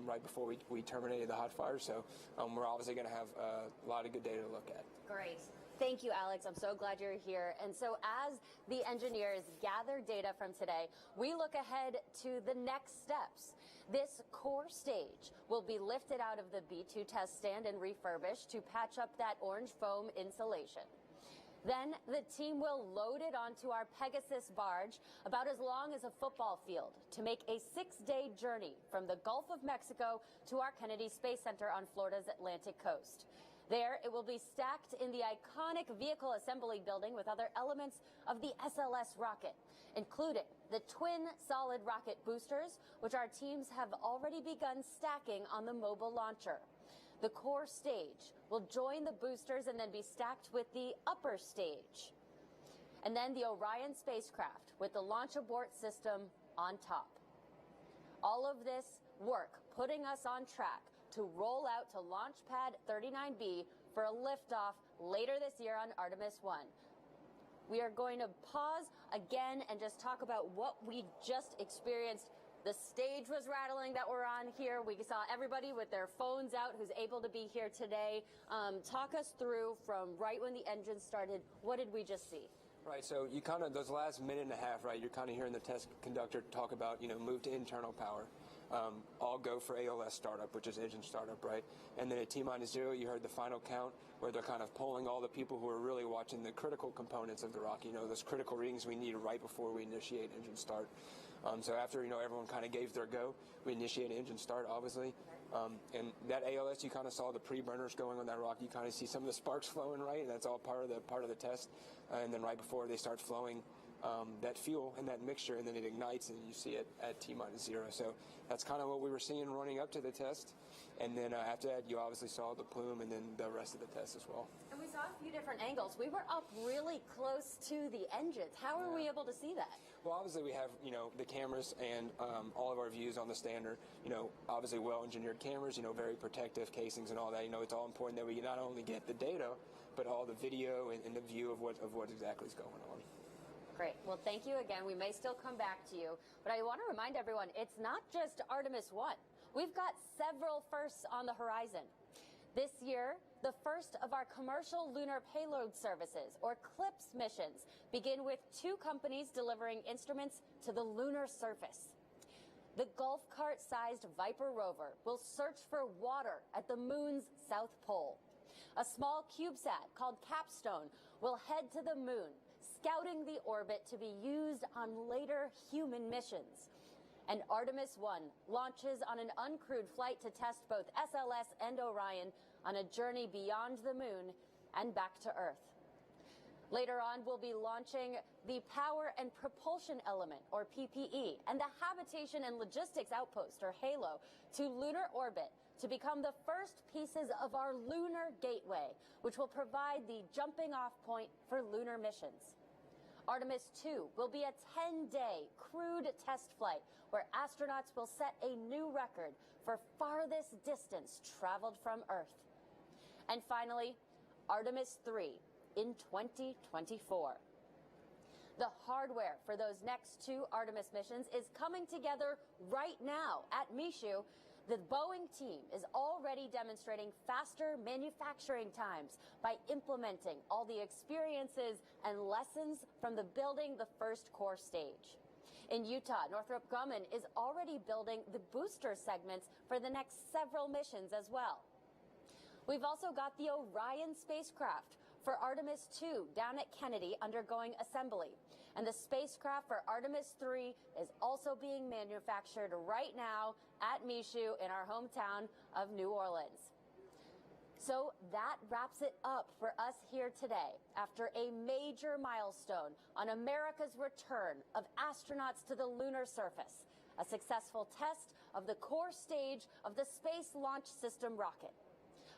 Speaker 4: Right before we terminated the hot fire. So we're obviously going to have a lot of good data to look at.
Speaker 2: Great. Thank you, Alex. I'm so glad you're here. And so as the engineers gather data from today, we look ahead to the next steps. This core stage will be lifted out of the B2 test stand and refurbished to patch up that orange foam insulation. Then the team will load it onto our Pegasus barge about as long as a football field to make a 6-day journey from the Gulf of Mexico to our Kennedy Space Center on Florida's Atlantic coast. There, it will be stacked in the iconic vehicle assembly building with other elements of the SLS rocket, including the twin solid rocket boosters, which our teams have already begun stacking on the mobile launcher. The core stage will join the boosters and then be stacked with the upper stage. And then the Orion spacecraft with the launch abort system on top. All of this work putting us on track to roll out to Launch Pad 39B for a liftoff later this year on Artemis 1. We are going to pause again and just talk about what we just experienced. The stage was rattling that we're on here. We saw everybody with their phones out who's able to be here today. Talk us through from right when the engine started, what did we just see?
Speaker 4: Right, so you kind of, those last minute and a half, right, you're kind of hearing the test conductor talk about, move to internal power. All go for ALS startup, which is engine startup, right? And then at T-0, you heard the final count where they're kind of polling all the people who are really watching the critical components of the rocket, those critical readings we need right before we initiate engine start. So after, everyone kind of gave their go, we initiated engine start, obviously. And that ALS, you kind of saw the pre-burners going on that rocket. You kind of see some of the sparks flowing, right? And that's all part of the test. And then right before they start flowing that fuel and that mixture, and then it ignites, and you see it at T-0. So that's kind of what we were seeing running up to the test. And then after that, you obviously saw the plume and then the rest of the test as well.
Speaker 2: And we saw a few different angles. We were up really close to the engines. How were we able to see that?
Speaker 4: Well, obviously we have, the cameras and all of our views on the standard, obviously well-engineered cameras, very protective casings and all that. It's all important that we not only get the data, but all the video and the view of what exactly is going on.
Speaker 2: Great. Well, thank you again. We may still come back to you, but I want to remind everyone, it's not just Artemis 1. We've got several firsts on the horizon. This year, the first of our commercial lunar payload services, or CLIPS missions, begin with 2 companies delivering instruments to the lunar surface. The golf cart-sized Viper rover will search for water at the moon's south pole. A small CubeSat called Capstone will head to the moon, scouting the orbit to be used on later human missions. And Artemis 1 launches on an uncrewed flight to test both SLS and Orion on a journey beyond the moon and back to Earth. Later on, we'll be launching the Power and Propulsion Element, or PPE, and the Habitation and Logistics Outpost, or HALO, to lunar orbit to become the first pieces of our lunar gateway, which will provide the jumping-off point for lunar missions. Artemis 2 will be a 10-day crewed test flight where astronauts will set a new record for farthest distance traveled from Earth. And finally, Artemis 3 in 2024. The hardware for those next 2 Artemis missions is coming together right now at Michoud. The Boeing team is already demonstrating faster manufacturing times by implementing all the experiences and lessons from the building the first core stage. In Utah, Northrop Grumman is already building the booster segments for the next several missions as well. We've also got the Orion spacecraft for Artemis 2 down at Kennedy undergoing assembly. And the spacecraft for Artemis 3 is also being manufactured right now at Michoud in our hometown of New Orleans. So that wraps it up for us here today after a major milestone on America's return of astronauts to the lunar surface, a successful test of the core stage of the Space Launch System rocket.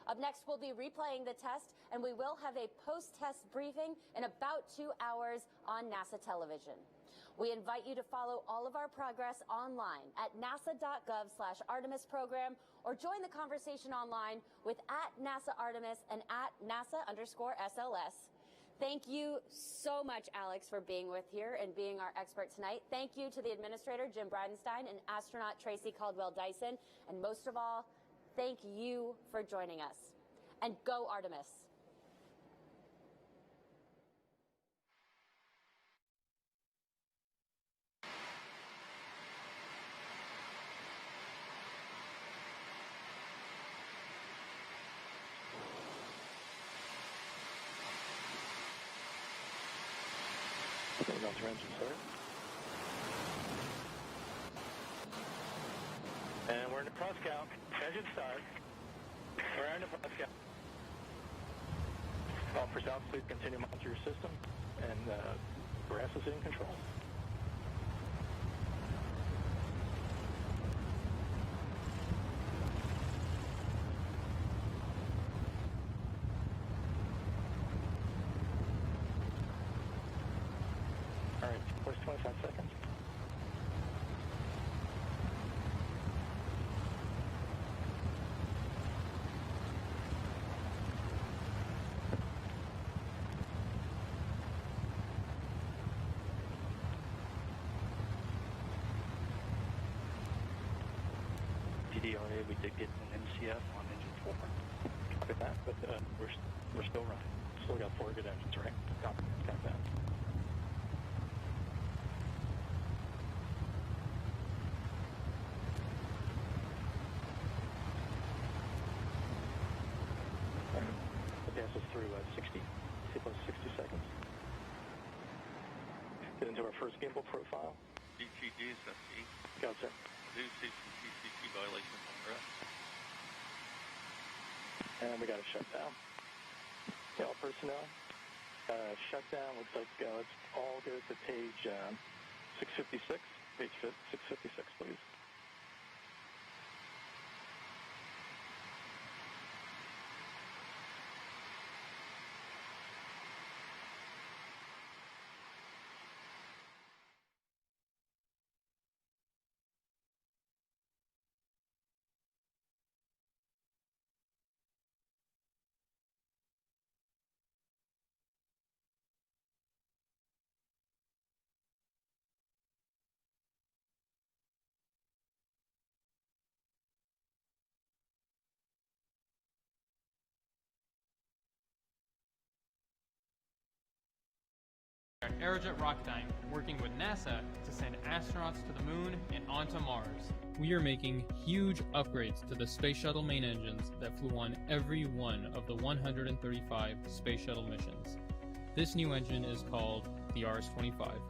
Speaker 2: Up next, we'll be replaying the test, and we will have a post-test briefing in about 2 hours on NASA television. We invite you to follow all of our progress online at nasa.gov/Artemis program, or join the conversation online with @NASA-Artemis and @NASA_SLS. Thank you so much, Alex, for being with here and being our expert tonight. Thank you to the administrator, Jim Bridenstine, and astronaut Tracy Caldwell-Dyson. And most of all, thank you for joining us. And go Artemis.
Speaker 5: And we're in the cross count. Engine start. We're in the cross count. All for south, please continue to monitor your system. And grass is in control. All right, first 25 seconds.
Speaker 11: DDRA, we did get an MCF on engine 4.
Speaker 5: Copy that, but we're still running. Still got 4 good engines, right? Copy that. The gas is through 60 seconds. Get into our first gimbal profile.
Speaker 11: DTG, SFC.
Speaker 5: Got it, sir.
Speaker 11: Do see some TCC violations on the rest.
Speaker 5: And we got a shutdown. Okay, all personnel. Shutdown looks like let's all go to page 656. Page 656, please.
Speaker 12: At Aerojet Rocketdyne, working with NASA to send astronauts to the moon and onto Mars. We are making huge upgrades to the Space Shuttle main engines that flew on every one of the 135 Space Shuttle missions. This new engine is called the RS-25.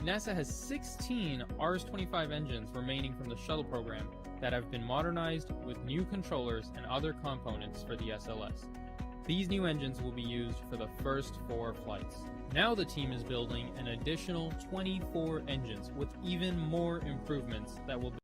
Speaker 12: NASA has 16 RS-25 engines remaining from the shuttle program that have been modernized with new controllers and other components for the SLS. These new engines will be used for the first 4 flights. Now the team is building an additional 24 engines with even more improvements that will be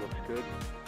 Speaker 7: looks good.